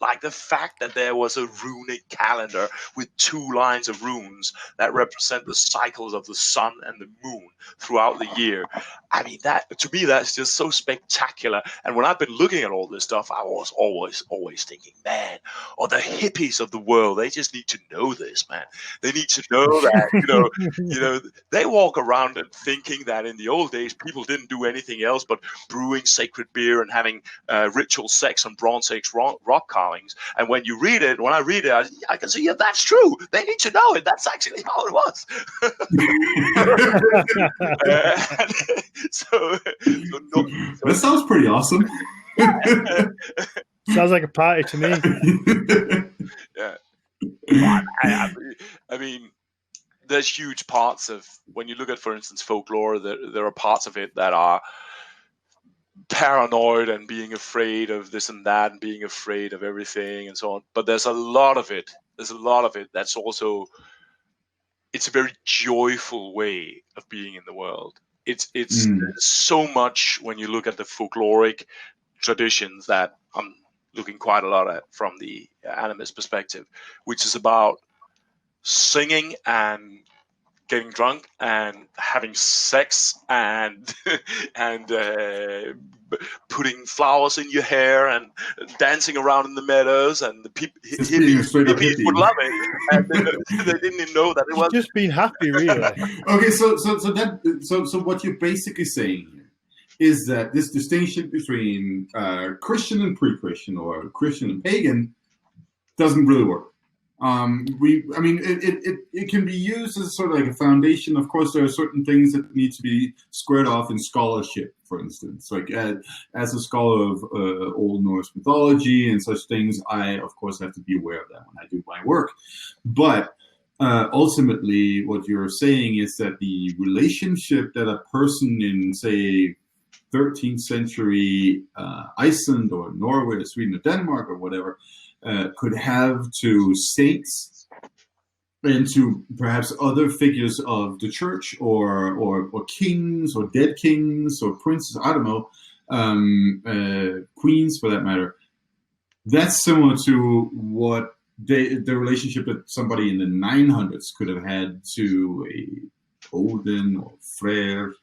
Like the fact that there was a runic calendar with 2 lines of runes that represent the cycles of the sun and the moon throughout the year. I mean, that to me, that's just so spectacular. And when I've been looking at all this stuff, I was always thinking, man, the hippies of the world, they just need to know this, man. They need to know that, they walk around and thinking that in the old days, people didn't do anything else but brewing sacred beer and having ritual sex on Bronze Age rock carvings. And when I read it, I can see, that's true. They need to know it. That's actually how it was.
That sounds pretty awesome.
Sounds like a party to me.
Yeah. I mean, there's huge parts of, when you look at, for instance, folklore, there are parts of it that are paranoid and being afraid of this and that and being afraid of everything and so on. But there's a lot of it that's also, it's a very joyful way of being in the world. It's so much, when you look at the folkloric traditions that I'm looking quite a lot at from the animist perspective, which is about singing and getting drunk and having sex and putting flowers in your hair and dancing around in the meadows, and the hippies would love it, and they didn't even know that it was
just being happy, really.
Okay, so what you're basically saying here is that this distinction between Christian and pre-Christian, or Christian and pagan, doesn't really work. It can be used as sort of like a foundation. Of course, there are certain things that need to be squared off in scholarship, for instance. Like as a scholar of Old Norse mythology and such things, I, of course, have to be aware of that when I do my work. But ultimately, what you're saying is that the relationship that a person in, say, 13th century Iceland or Norway or Sweden or Denmark or whatever could have to saints and to perhaps other figures of the church or kings or dead kings or princes, I don't know, queens for that matter. That's similar to what the relationship that somebody in the 900s could have had to a Odin or Freyr,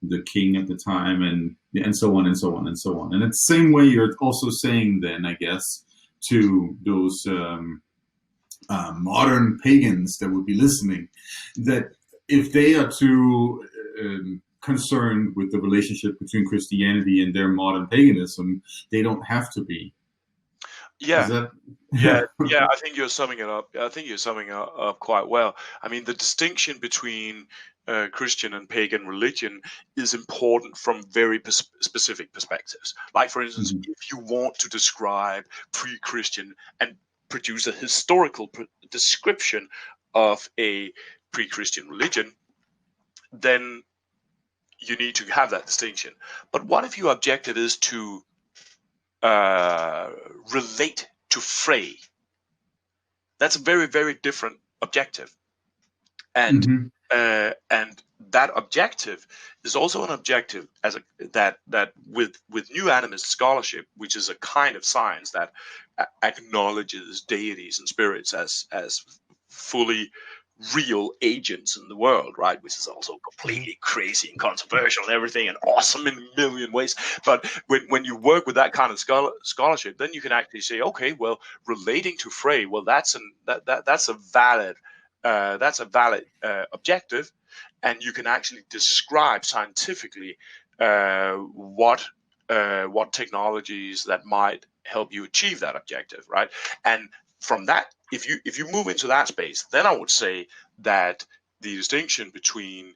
the king at the time, and so on and so on and so on. And it's the same way you're also saying then, I guess, to those modern pagans that would be listening, that if they are too concerned with the relationship between Christianity and their modern paganism, they don't have to be.
Yeah. I think you're summing it up. I think you're summing it up quite well. I mean, the distinction between Christian and pagan religion is important from very specific perspectives. Like, for instance, if you want to describe pre-Christian and produce a historical description of a pre-Christian religion, then you need to have that distinction. But what if your objective is to relate to Frey? That's a very, very different objective. and
Mhm.
and that objective is also an objective that with new animist scholarship, which is a kind of science that acknowledges deities and spirits as fully real agents in the world, right? Which is also completely crazy and controversial and everything and awesome in a million ways. But when you work with that kind of scholarship, then you can actually say, okay, well, relating to Frey, well, that's a valid objective, and you can actually describe scientifically what technologies that might help you achieve that objective, right? And from that, if you move into that space, then I would say that the distinction between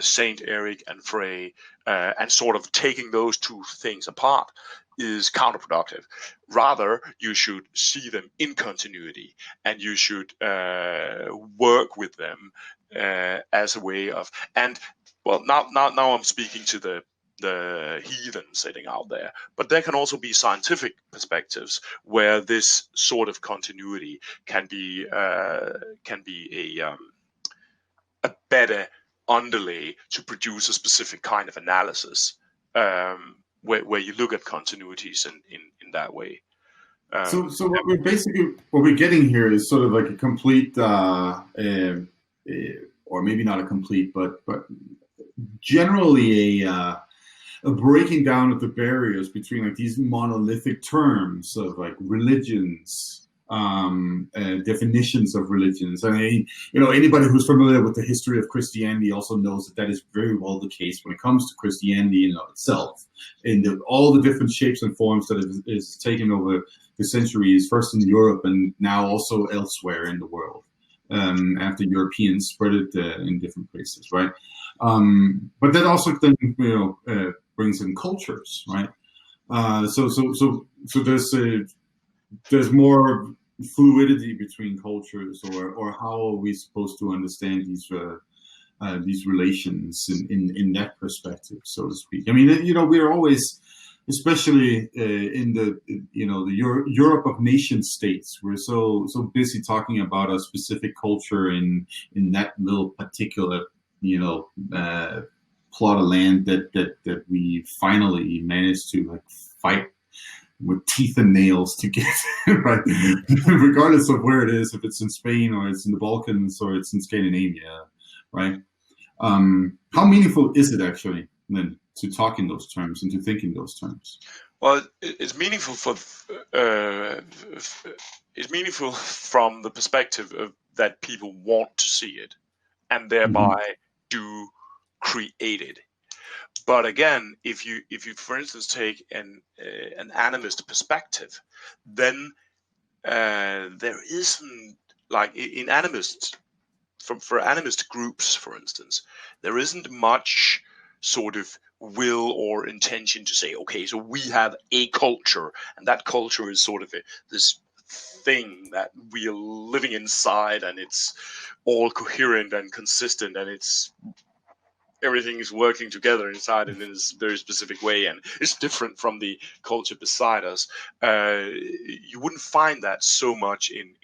Saint Eric and Frey, and sort of taking those two things apart, is counterproductive. Rather, you should see them in continuity, and you should work with them as a way of. And well, now I'm speaking to the heathen sitting out there, but there can also be scientific perspectives where this sort of continuity can be a better underlay to produce a specific kind of analysis, where you look at continuities in that way.
So what we're getting here is sort of like a complete, or maybe not a complete, but generally a breaking down of the barriers between like these monolithic terms of like religions, definitions of religions. I mean, anybody who's familiar with the history of Christianity also knows that is very well the case when it comes to Christianity in itself, in all the different shapes and forms that it is taken over the centuries, first in Europe and now also elsewhere in the world, after Europeans spread it in different places, right? But that also then brings in cultures, right? So there's more fluidity between cultures, or how are we supposed to understand these relations in that perspective, so to speak? I mean, we're always, especially in the Europe of nation states, we're so busy talking about a specific culture in that little particular plot of land that we finally managed to like fight with teeth and nails to get, right? Regardless of where it is, if it's in Spain or it's in the Balkans or it's in Scandinavia, right? How meaningful is it actually then to talk in those terms and to think in those terms?
Well, it's meaningful from the perspective of that people want to see it, and thereby do create it. But again, if you for instance take an animist perspective, then there isn't, like in animists, for animist groups, for instance, there isn't much sort of will or intention to say, okay, so we have a culture, and that culture is sort of this thing that we are living inside, and it's all coherent and consistent, and everything is working together inside in this very specific way, and it's different from the culture beside us. You wouldn't find that so much in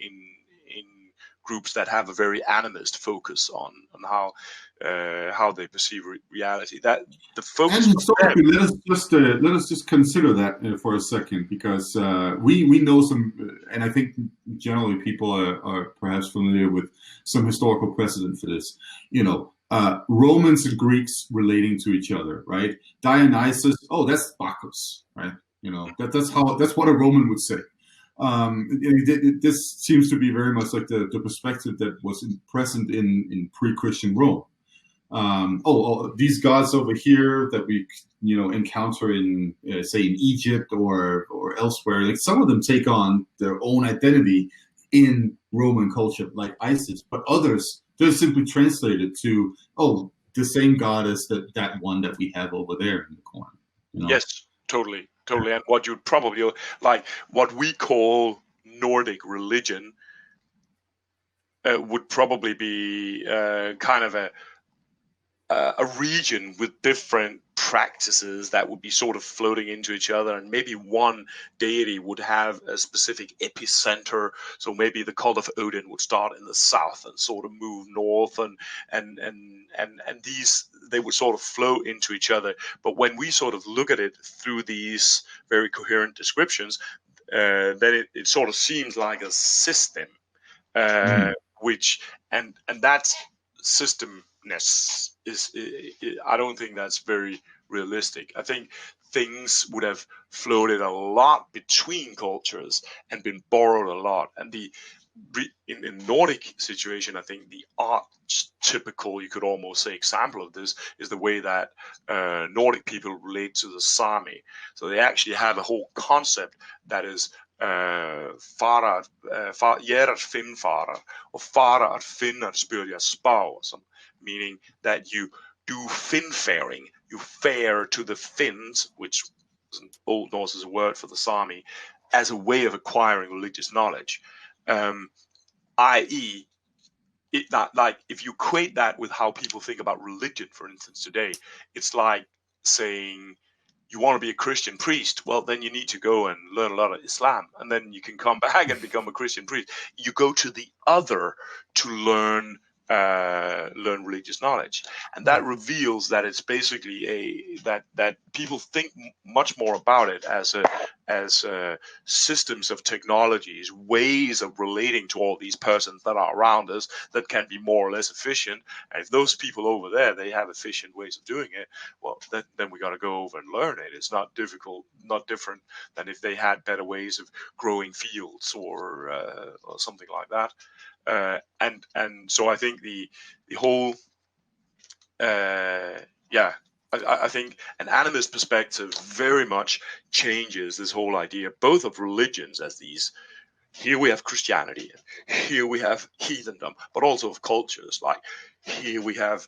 groups that have a very animist focus on how they perceive reality. That the focus.
And historically, let us just consider that for a second, because we know some, and I think generally people are perhaps familiar with some historical precedent for this. Romans and Greeks relating to each other, right? Dionysus, that's Bacchus, right? That's what a Roman would say. This seems to be very much like the perspective that was present in pre-Christian Rome. These gods over here that we encounter in say in Egypt or elsewhere, like some of them take on their own identity in Roman culture, like Isis, but others they're simply translated to the same god as that one that we have over there in the corner.
Yes, totally. And what you'd probably like, what we call Nordic religion, would probably be kind of a region with different practices that would be sort of floating into each other, and maybe one deity would have a specific epicenter. So maybe the cult of Odin would start in the south and sort of move north, and these, they would sort of flow into each other. But when we sort of look at it through these very coherent descriptions, then it sort of seems like a system, which and that systemness is, I don't think that's very realistic. I think things would have floated a lot between cultures and been borrowed a lot. And in Nordic situation, I think the archetypical, you could almost say, example of this is the way that Nordic people relate to the Sami. So they actually have a whole concept that is fara finnfarar, or fara finnar spyrja spá, meaning that you do finfaring, you fare to the Finns, which Old Norse is a word for the Sami, as a way of acquiring religious knowledge. I.e., like if you equate that with how people think about religion, for instance, today, it's like saying you want to be a Christian priest. Well, then you need to go and learn a lot of Islam, and then you can come back and become a Christian priest. You go to the other to learn religious knowledge, and that reveals that it's basically that people think much more about it as systems of technologies, ways of relating to all these persons that are around us that can be more or less efficient. And if those people over there, they have efficient ways of doing it, well, then we got to go over and learn it. It's not difficult, not different than if they had better ways of growing fields or something like that. And so I think the whole I think an animist perspective very much changes this whole idea, both of religions as these. Here we have Christianity, here we have heathendom, but also of cultures. Like here we have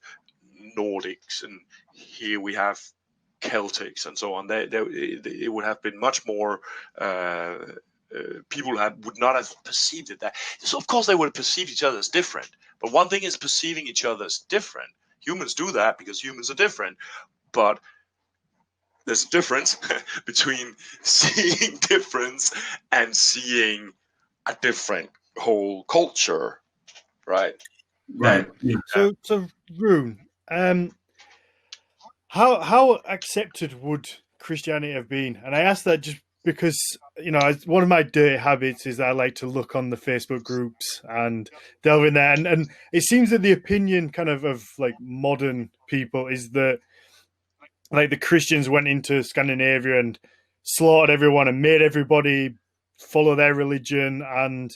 Nordics, and here we have Celtics, and so on. It would have been much more. People would not have perceived it that. So of course they would have perceived each other as different. But one thing is perceiving each other as different. Humans do that because humans are different. But there's a difference between seeing difference and seeing a different whole culture, right?
Right.
Yeah. So Rune, how accepted would Christianity have been? And I ask that just because, you know, one of my dirty habits is that I like to look on the Facebook groups and delve in there. And it seems that the opinion kind of like modern people is that like the Christians went into Scandinavia and slaughtered everyone and made everybody follow their religion, and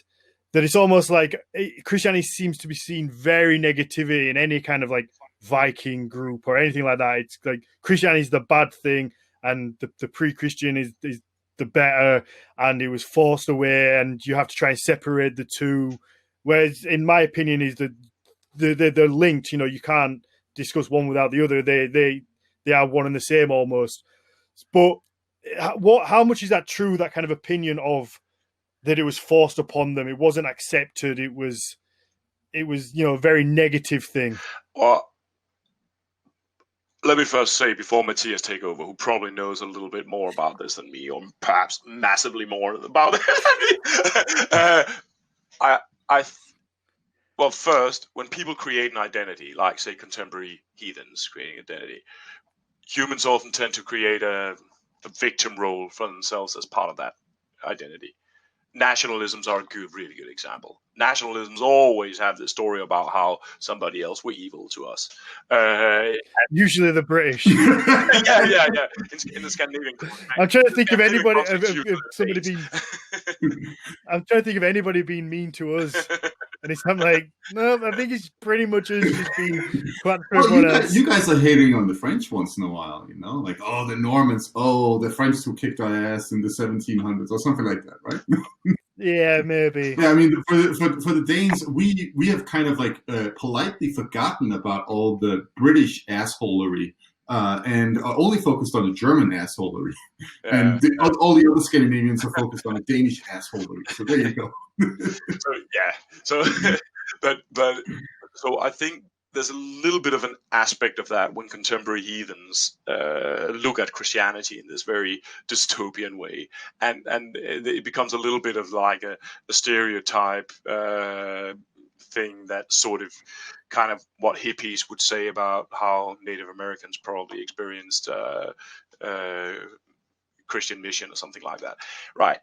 that it's almost like Christianity seems to be seen very negativity in any kind of like Viking group or anything like that. It's like Christianity is the bad thing and the pre-Christian is the better, and it was forced away, and you have to try and separate the two. Whereas, in my opinion, is that they're linked. You know, you can't discuss one without the other. They are one and the same almost. But how much is that true? That kind of opinion of that it was forced upon them, it wasn't accepted. It was a very negative thing.
Well, let me first say, before Mathias take over, who probably knows a little bit more about this than me, or perhaps massively more about it. Well, first, when people create an identity, like say contemporary heathens creating identity, humans often tend to create a victim role for themselves as part of that identity. Nationalisms are a really good example. Nationalisms always have this story about how somebody else were evil to us.
Usually the British.
yeah. In the Scandinavian.
I'm trying to think of anybody, somebody being. I'm trying to think of anybody being mean to us, and I'm like, no, I think it's pretty much us just being quite for everyone else.
You guys are hating on the French once in a while, you know, like the Normans, the French who kicked our ass in the 1700s or something like that, right?
Yeah, maybe.
Yeah, I mean, for the Danes, we have kind of like politely forgotten about all the British assholery and are only focused on the German assholery. Yeah. And all the other Scandinavians are focused on the Danish assholery. So there you go.
So I think there's a little bit of an aspect of that when contemporary heathens look at Christianity in this very dystopian way, and it becomes a little bit of like a stereotype thing that sort of kind of what hippies would say about how Native Americans probably experienced Christian mission or something like that, right?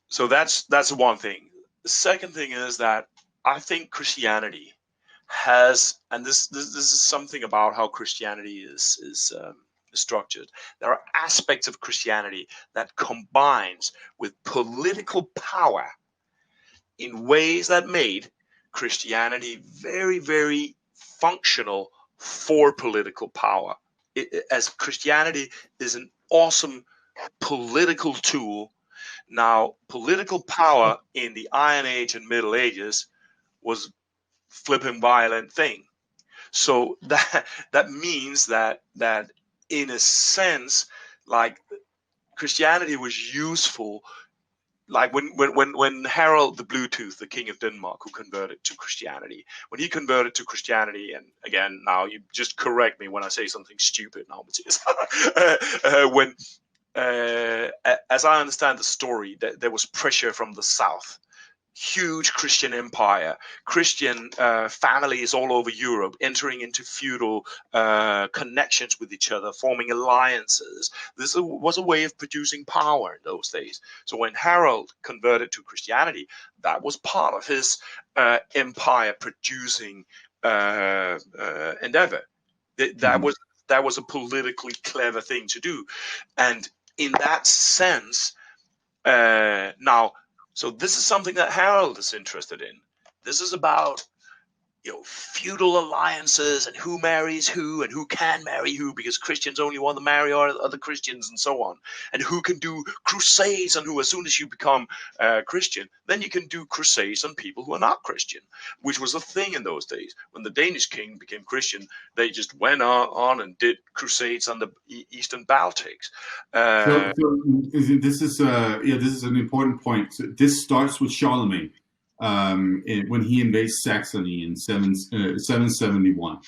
So that's one thing. The second thing is that I think Christianity has, and this is something about how Christianity is structured. There are aspects of Christianity that combines with political power in ways that made Christianity very, very functional for political power. As Christianity is an awesome political tool. Now, political power in the Iron Age and Middle Ages was flipping violent thing. So that means that in a sense, like, Christianity was useful. Like when Harold the Bluetooth, the king of Denmark, who converted to Christianity, when he converted to Christianity, and again, now you just correct me when I say something stupid now, Mathias. As I understand the story, that there was pressure from the south. Huge Christian empire, Christian families all over Europe entering into feudal connections with each other, forming alliances. This was a way of producing power in those days. So when Harold converted to Christianity, that was part of his empire producing endeavor. That was a politically clever thing to do. And in that sense, now, so this is something that Harold is interested in. This is about, feudal alliances and who marries who and who can marry who, because Christians only want to marry other Christians and so on. And who can do crusades and who, as soon as you become Christian, then you can do crusades on people who are not Christian, which was a thing in those days. When the Danish king became Christian, they just went on and did crusades on the Eastern Baltics.
So this is an important point. So this starts with Charlemagne. When he invades Saxony in 771,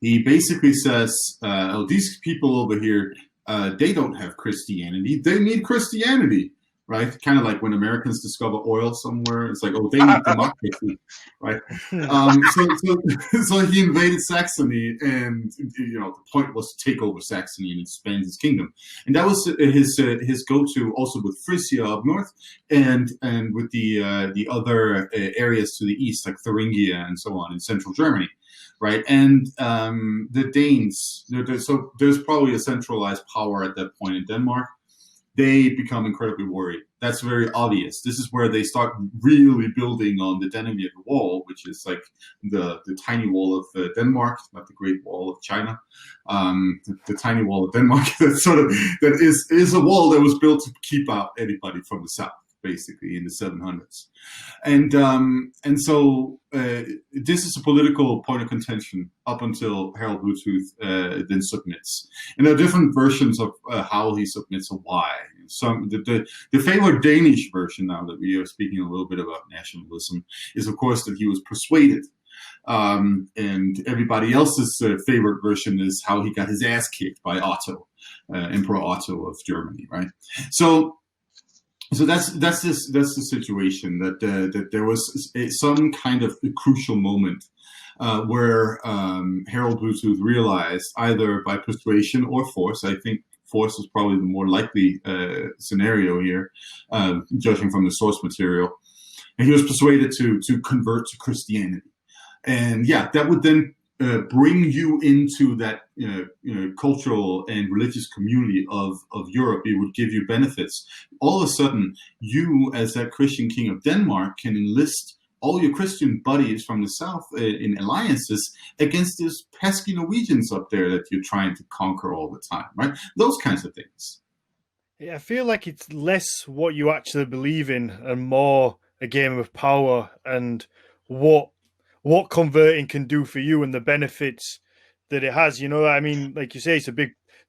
he basically says, these people over here, they don't have Christianity. They need Christianity, right? Kind of like when Americans discover oil somewhere. It's like, they need democracy, right? So he invaded Saxony, and the point was to take over Saxony and expand his kingdom. And that was his go-to, also with Frisia up north, and with the other areas to the east, like Thuringia and so on in central Germany. Right, and the Danes. So there's probably a centralized power at that point in Denmark. They become incredibly worried. That's very obvious. This is where they start really building on the Danube Wall, which is like the tiny wall of Denmark, not the Great Wall of China. The tiny wall of Denmark. That is a wall that was built to keep out anybody from the south, basically in the 700s, and so this is a political point of contention up until Harold Bluetooth then submits. And there are different versions of how he submits and why. The favored Danish version, now that we are speaking a little bit about nationalism, is of course that he was persuaded. And everybody else's favorite version is how he got his ass kicked by Otto, Emperor Otto of Germany, right? So that's the situation, that there was some kind of a crucial moment where Harold Bluetooth realized, either by persuasion or force. I think force is probably the more likely scenario here, judging from the source material. And he was persuaded to convert to Christianity, and that would then bring you into that cultural and religious community of Europe. It would give you benefits. All of a sudden, you, as that Christian king of Denmark, can enlist all your Christian buddies from the south in alliances against these pesky Norwegians up there that you're trying to conquer all the time, right? Those kinds of things.
Yeah, I feel like it's less what you actually believe in and more a game of power and what converting can do for you and the benefits that it has. I mean, like you say,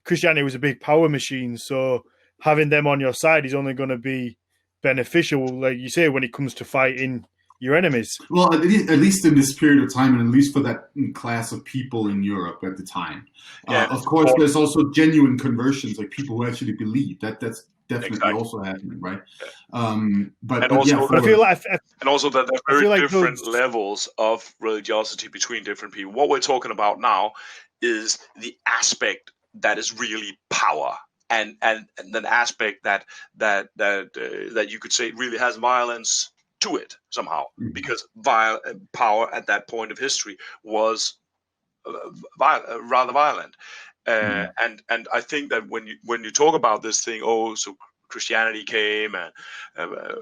Christianity was a big power machine. So having them on your side is only going to be beneficial, like you say, when it comes to fighting your enemies.
Well, at least in this period of time, and at least for that class of people in Europe at the time. Of course, there's also genuine conversions, like people who actually believe. That's definitely also happening, right? But also
that there are very different levels of religiosity between different people. What we're talking about now is the aspect that is really power, and an aspect that you could say really has violence to it somehow, because power at that point of history was rather violent. And I think that when you talk about this thing, so Christianity came and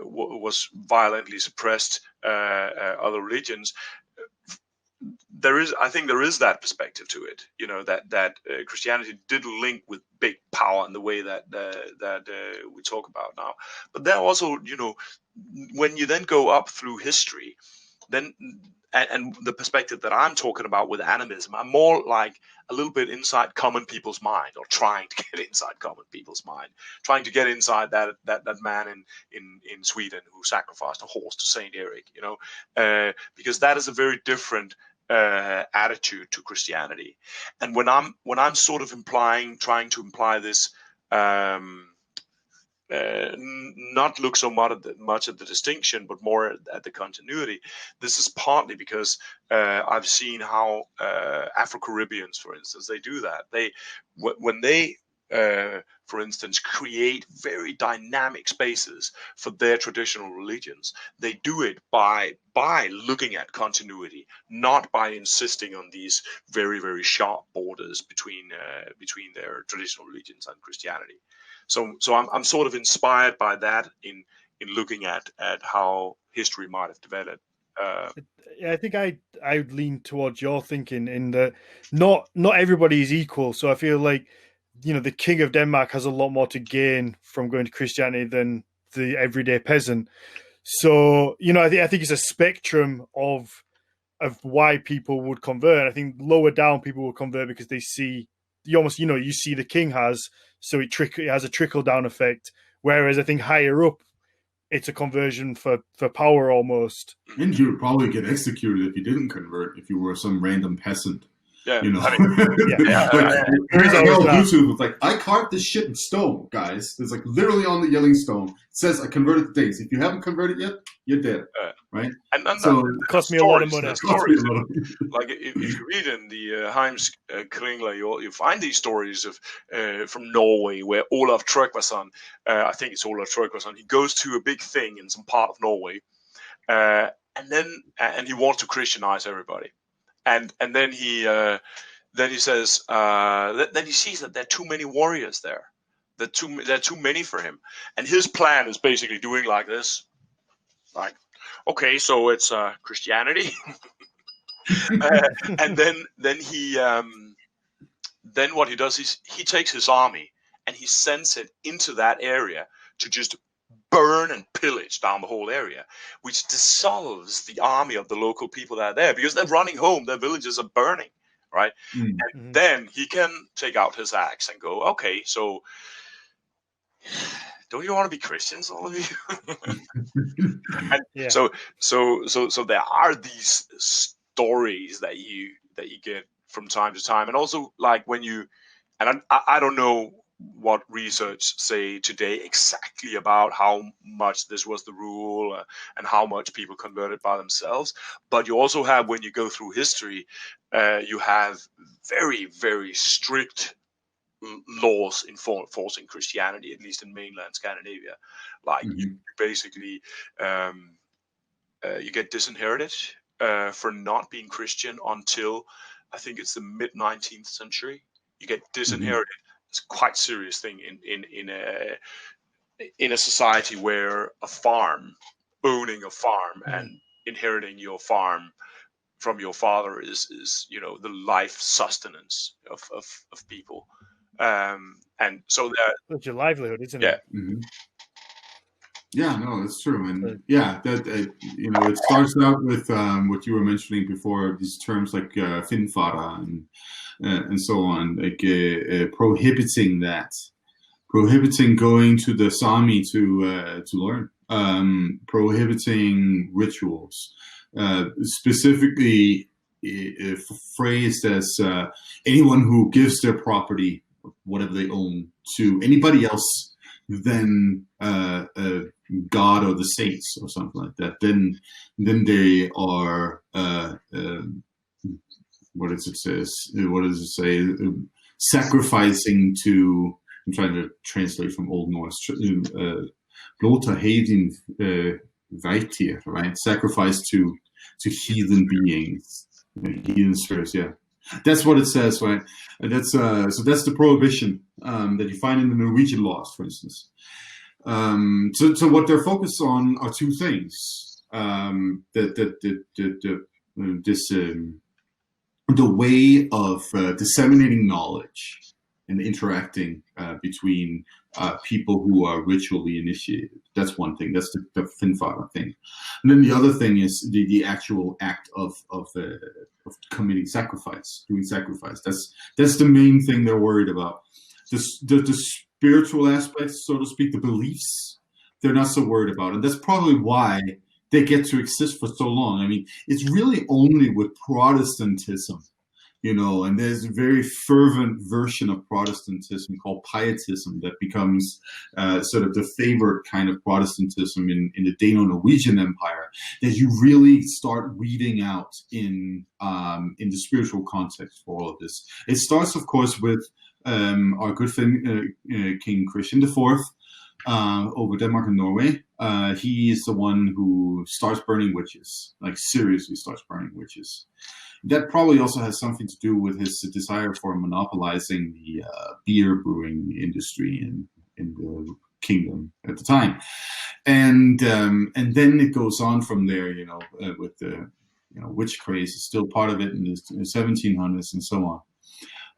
was violently suppressed other religions. I think there is that perspective to it, that Christianity did link with big power in the way that we talk about now. But then also, when you then go up through history, then and the perspective that I'm talking about with animism, I'm more like a little bit inside common people's mind, or trying to get inside common people's mind, trying to get inside that man in Sweden who sacrificed a horse to Saint Eric, because that is a very different attitude to Christianity. And when I'm sort of trying to imply this, not look so much at the distinction, but more at the continuity. This is partly because I've seen how Afro-Caribbeans, for instance, they do that. When they for instance, create very dynamic spaces for their traditional religions, they do it by looking at continuity, not by insisting on these very, very sharp borders between their traditional religions and Christianity. So I'm sort of inspired by that in looking at how history might have developed.
I think I would lean towards your thinking in that not everybody is equal. So I feel like, the king of Denmark has a lot more to gain from going to Christianity than the everyday peasant. So, I think it's a spectrum of why people would convert. I think lower down people will convert because they see, you see the king has, so it has a trickle down effect. Whereas I think higher up, it's a conversion for power almost.
And you would probably get executed if you didn't convert, if you were some random peasant.
Yeah,
YouTube was like, I carved this shit in stone, guys. It's like literally on the yelling stone. It says I converted the days. If you haven't converted yet, you're dead. Right?
And
so it cost me a lot of money.
Like if you read in the Heims Kringla, you find these stories of from Norway where Olaf Tryggvason, I think it's Olaf Tryggvason, he goes to a big thing in some part of Norway, and he wants to Christianize everybody. And then he says then he sees that there are too many warriors there. There are too many for him, and his plan is basically doing like this, like, okay, so it's Christianity, and then he then what he does is he takes his army and he sends it into that area to just burn and pillage down the whole area, which dissolves the army of the local people that are there, because they're running home, their villages are burning, right? And then he can take out his axe and go, okay, so don't you want to be Christians, all of you? And so there are these stories that you get from time to time, and also like when you, and I don't know what research say today exactly about how much this was the rule and how much people converted by themselves. But you also have, when you go through history, you have very, very strict laws enforcing Christianity, at least in mainland Scandinavia. Like you basically, you get disinherited for not being Christian until I think it's the mid 19th century. You get disinherited. It's a quite serious thing in a society where owning a farm and inheriting your farm from your father is the life sustenance of people, and so
that's your livelihood, isn't
it?
Yeah, no, that's true, and it starts out with what you were mentioning before, these terms like finfara and so on, like prohibiting going to the Sami to learn, prohibiting rituals, specifically phrased as anyone who gives their property, whatever they own, to anybody else than God or the saints or something like that, then they are what does it say? Sacrificing to. I'm trying to translate from Old Norse. Blota Haitian Vaitir, right? Sacrifice to heathen beings, heathen spirits. Yeah, that's what it says, right? That's so that's the prohibition that you find in the Norwegian laws, for instance. So what they're focused on are two things: the way of disseminating knowledge and interacting between people who are ritually initiated. That's one thing. That's the Finnfara thing. And then the other thing is the actual act of committing sacrifice, doing sacrifice. That's the main thing they're worried about. The spiritual aspects, so to speak, the beliefs, they're not so worried about. And that's probably why they get to exist for so long. I mean, it's really only with Protestantism, and there's a very fervent version of Protestantism called Pietism that becomes sort of the favorite kind of Protestantism in the Dano-Norwegian Empire, that you really start weeding out in the spiritual context for all of this. It starts, of course, with our good friend King Christian IV over Denmark and Norway. He is the one who starts burning witches, like seriously starts burning witches. That probably also has something to do with his desire for monopolizing the beer brewing industry in the kingdom at the time, and then it goes on from there. With the witch craze is still part of it in the 1700s and so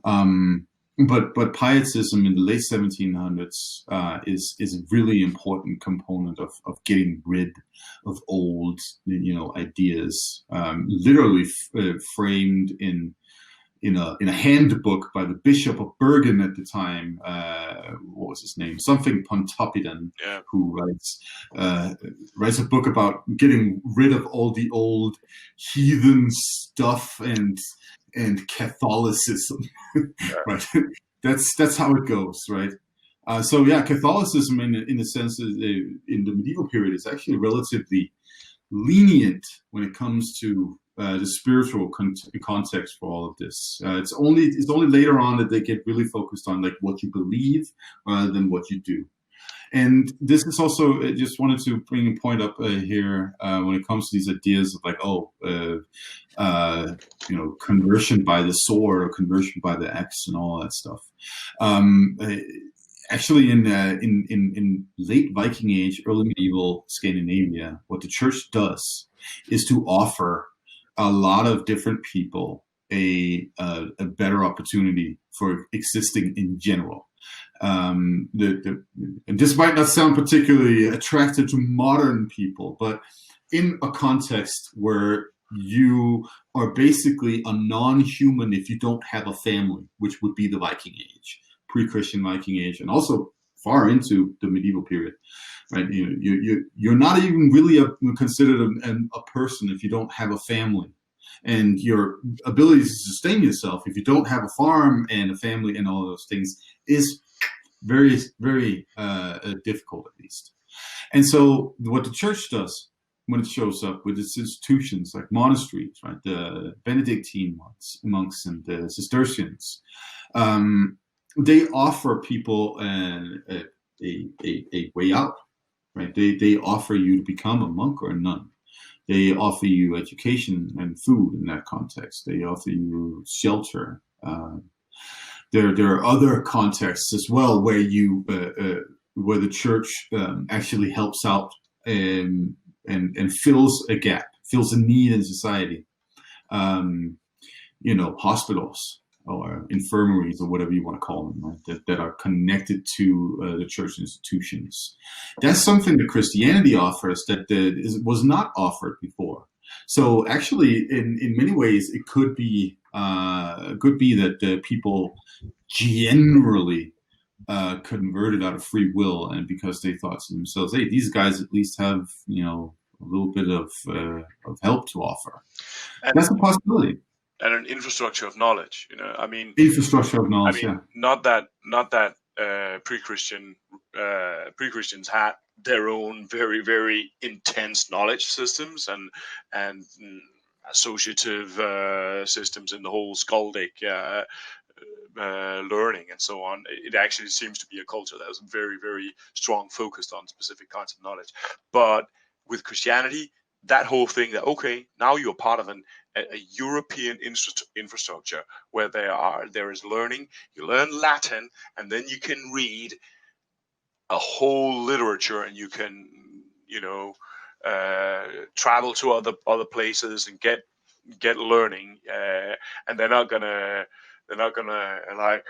on. But Pietism in the late 1700s is a really important component of getting rid of old ideas, literally framed in a handbook by the Bishop of Bergen at the time. What was his name? Something Pontoppidan, who writes a book about getting rid of all the old heathen stuff and Catholicism, right? That's how it goes, right? So Catholicism, in a sense, in the medieval period, is actually relatively lenient when it comes to the spiritual context for all of this. It's only later on that they get really focused on like what you believe rather than what you do. And this is also, I just wanted to bring a point up here when it comes to these ideas of like, conversion by the sword or conversion by the axe and all that stuff. Actually, in late Viking Age, early medieval Scandinavia, what the church does is to offer a lot of different people a better opportunity for existing in general. And this might not sound particularly attractive to modern people, but in a context where you are basically a non-human if you don't have a family, which would be the Viking Age, pre-Christian Viking Age, and also far into the medieval period, right? You're not even really considered a person if you don't have a family. And your ability to sustain yourself, if you don't have a farm and a family and all those things, is very, very difficult, at least. And so what the church does when it shows up with its institutions like monasteries, right, the Benedictine monks and the Cistercians, they offer people a way out, right? They offer you to become a monk or a nun. They offer you education and food in that context. They offer you shelter. There are other contexts as well where where the church actually helps out and fills a gap, fills a need in society. Hospitals or infirmaries or whatever you want to call them, right? That are connected to the church institutions. That's something that Christianity offers that was not offered before. So actually, in many ways, it could be that people generally converted out of free will, and because they thought to themselves, "Hey, these guys at least have a little bit of help to offer."
And,
That's a possibility.
And an infrastructure of knowledge.
Infrastructure of knowledge. Yeah.
Not that pre-Christians had their own very, very intense knowledge systems and associative systems in the whole skaldic learning and so on. It actually seems to be a culture that was very, very strong, focused on specific kinds of knowledge. But with Christianity, that whole thing that, okay, now you're part of a European infrastructure where there is learning. You learn Latin, and then you can read a whole literature, and you can, travel to other places and get learning. And they're not gonna like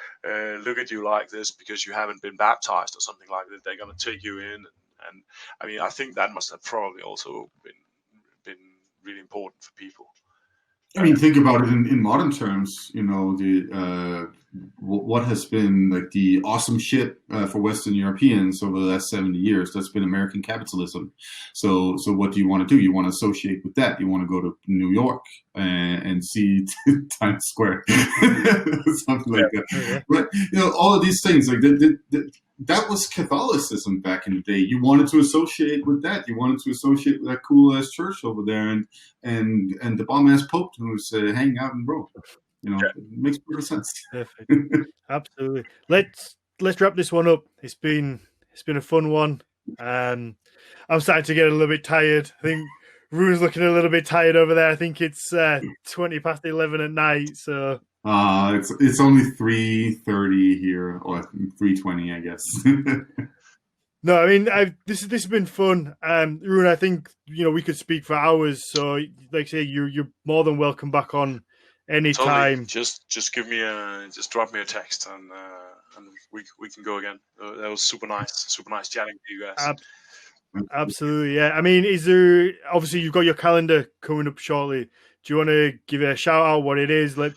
look at you like this because you haven't been baptized or something like that. They're gonna take you in, and I mean, I think that must have probably also been really important for people.
I mean, think about it in modern terms. What has been like the awesome shit for Western Europeans over the last 70 years? That's been American capitalism. So what do you want to do? You want to associate with that. You want to go to New York and see Times Square, something like that. Yeah. But all of these things, like that was Catholicism back in the day. You wanted to associate with that. You wanted to associate with that cool ass church over there, and the bomb ass Pope who's hanging out in Rome. It makes perfect sense.
Perfect. Absolutely. Let's wrap this one up. It's been a fun one. I'm starting to get a little bit tired. I think Rune's looking a little bit tired over there. I think it's 20 past 11 at night. So
it's only 3:30 here, or 3:20, I guess.
No, I mean, this has been fun. Rune, I think we could speak for hours. So, like I say, you're more than welcome back on anytime.
Totally. Just give me drop me a text, and we can go again. That was super nice chatting to you guys.
Absolutely, yeah. I mean, is there, obviously you've got your calendar coming up shortly. Do you want to give it a shout out what it is? Let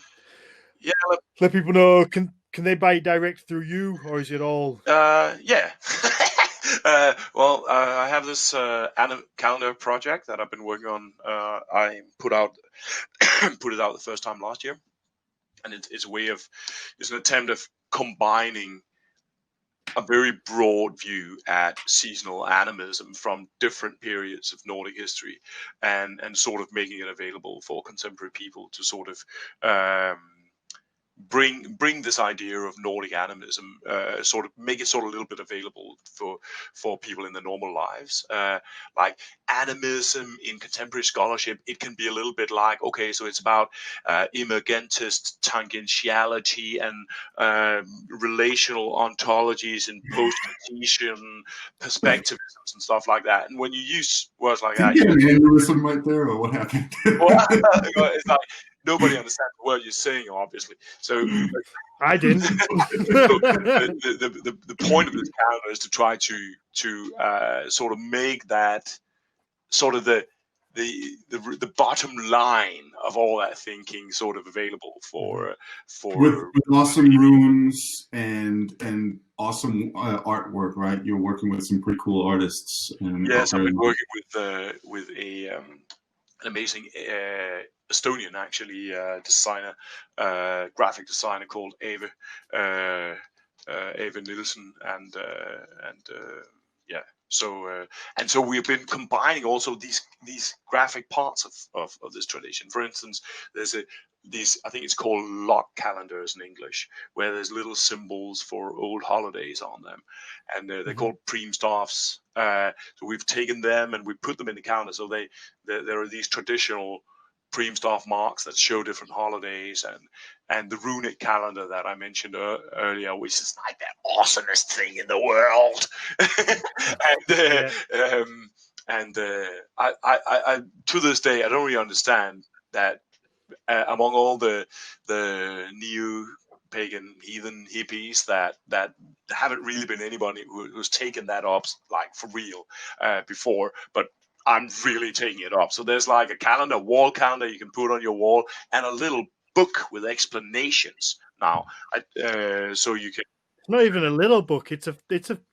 people know. Can they buy it direct through you, or is it all?
Yeah. Well, I have this calendar project that I've been working on. I put it out the first time last year, and it's an attempt of combining a very broad view at seasonal animism from different periods of Nordic history, and sort of making it available for contemporary people to sort of bring this idea of Nordic animism, sort of make it sort of a little bit available for people in their normal lives. Like animism in contemporary scholarship, it can be a little bit like, okay, so it's about emergentist tangentiality and relational ontologies and post-Cartesian perspectivisms and stuff like that. And when you use words like that,
animism right there, or what happened?
It's like, nobody understands the word you're saying, obviously. So
I didn't.
The point of this calendar is to try to sort of make that sort of the bottom line of all that thinking sort of available for
with awesome runes and awesome artwork, right? You're working with some pretty cool artists.
Yes, I've been working with an amazing Estonian, actually, designer, graphic designer called Eva Nielsen, and so we've been combining also these graphic parts of this tradition. For instance, there's these, I think it's called lock calendars in English, where there's little symbols for old holidays on them, and they're called primstaffs. So we've taken them and we put them in the calendar. So there are these traditional primstaff marks that show different holidays, and the Runic calendar that I mentioned earlier, which is like the awesomest thing in the world. I to this day I don't really understand that among all the neo-pagan heathen hippies that haven't really been anybody who's taken that up like for real before, but I'm really taking it up. So there's like a wall calendar you can put on your wall, and a little book with explanations now. So you can
not even a little book. It's a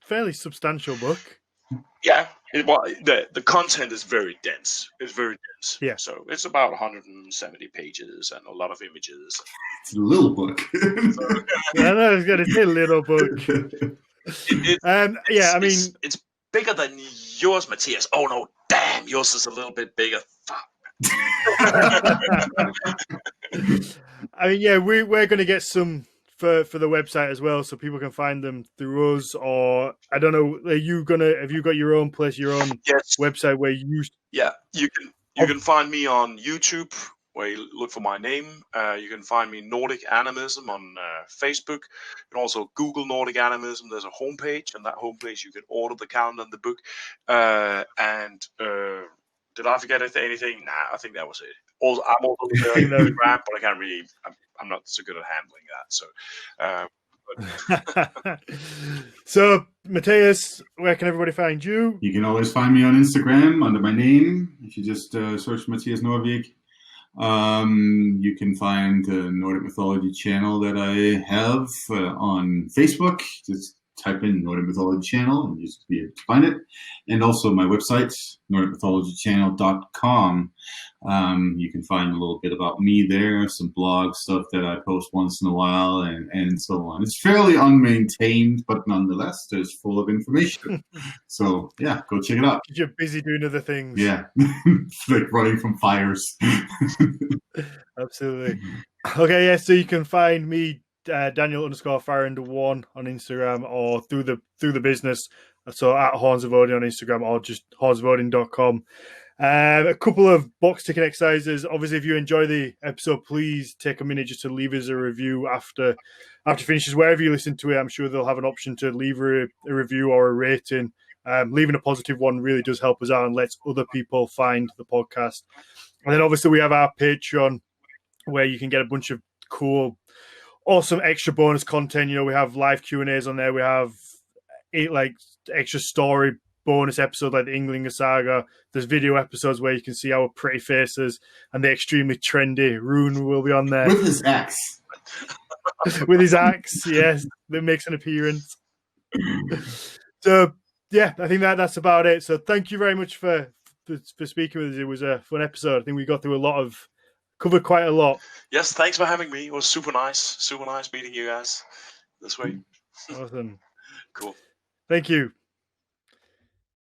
fairly substantial book.
Yeah, the content is very dense. It's very dense.
Yeah.
So it's about 170 pages and a lot of images.
It's a little book.
I know I was going to say little book.
It's bigger than yours, Mathias. Oh no, damn, yours is a little bit bigger. Fuck.
I mean, yeah, we're going to get some for the website as well, so people can find them through us. Or I don't know, have you got your own place, your own website where you?
Yeah, you can find me on YouTube where you look for my name. You can find me Nordic Animism on Facebook. You can also Google Nordic Animism. There's a homepage, and that homepage you can order the calendar and the book. Did I forget anything? Nah, I think that was it. Also, I'm also on Instagram, but I can't really. I'm not so good at handling that. So.
So, Mathias, where can everybody find you?
You can always find me on Instagram under my name. If you just search Mathias Norvik. You can find the Nordic Mythology channel that I have on Facebook. Just type in Nordic Mythology channel and you'll be able to find it. And also my website, NordicMythologyChannel.com. You can find a little bit about me there, some blog stuff that I post once in a while and so on. It's fairly unmaintained, but nonetheless, there's full of information. So yeah, go check it out.
You're busy doing other things.
Yeah, like running from fires.
Absolutely. Okay, yeah, so you can find me, Daniel_Farrand1 on Instagram or through the business. So at Horns of Odin on Instagram or just hornsofodin.com. A couple of box ticking exercises. Obviously, if you enjoy the episode, please take a minute just to leave us a review after it finishes. Wherever you listen to it, I'm sure they'll have an option to leave a review or a rating. Leaving a positive one really does help us out and lets other people find the podcast. And then obviously we have our Patreon where you can get a bunch of cool, awesome extra bonus content. You know, we have live Q&As on there. We have extra story bonus episodes like the Inglinger Saga. There's video episodes where you can see our pretty faces, and the extremely trendy Rune will be on there.
With his axe.
With his axe, yes. That makes an appearance. So, yeah, I think that's about it. So thank you very much for speaking with us. It was a fun episode. I think we got through covered quite a lot.
Yes, thanks for having me. It was super nice meeting you guys this way.
Awesome.
Cool.
Thank you.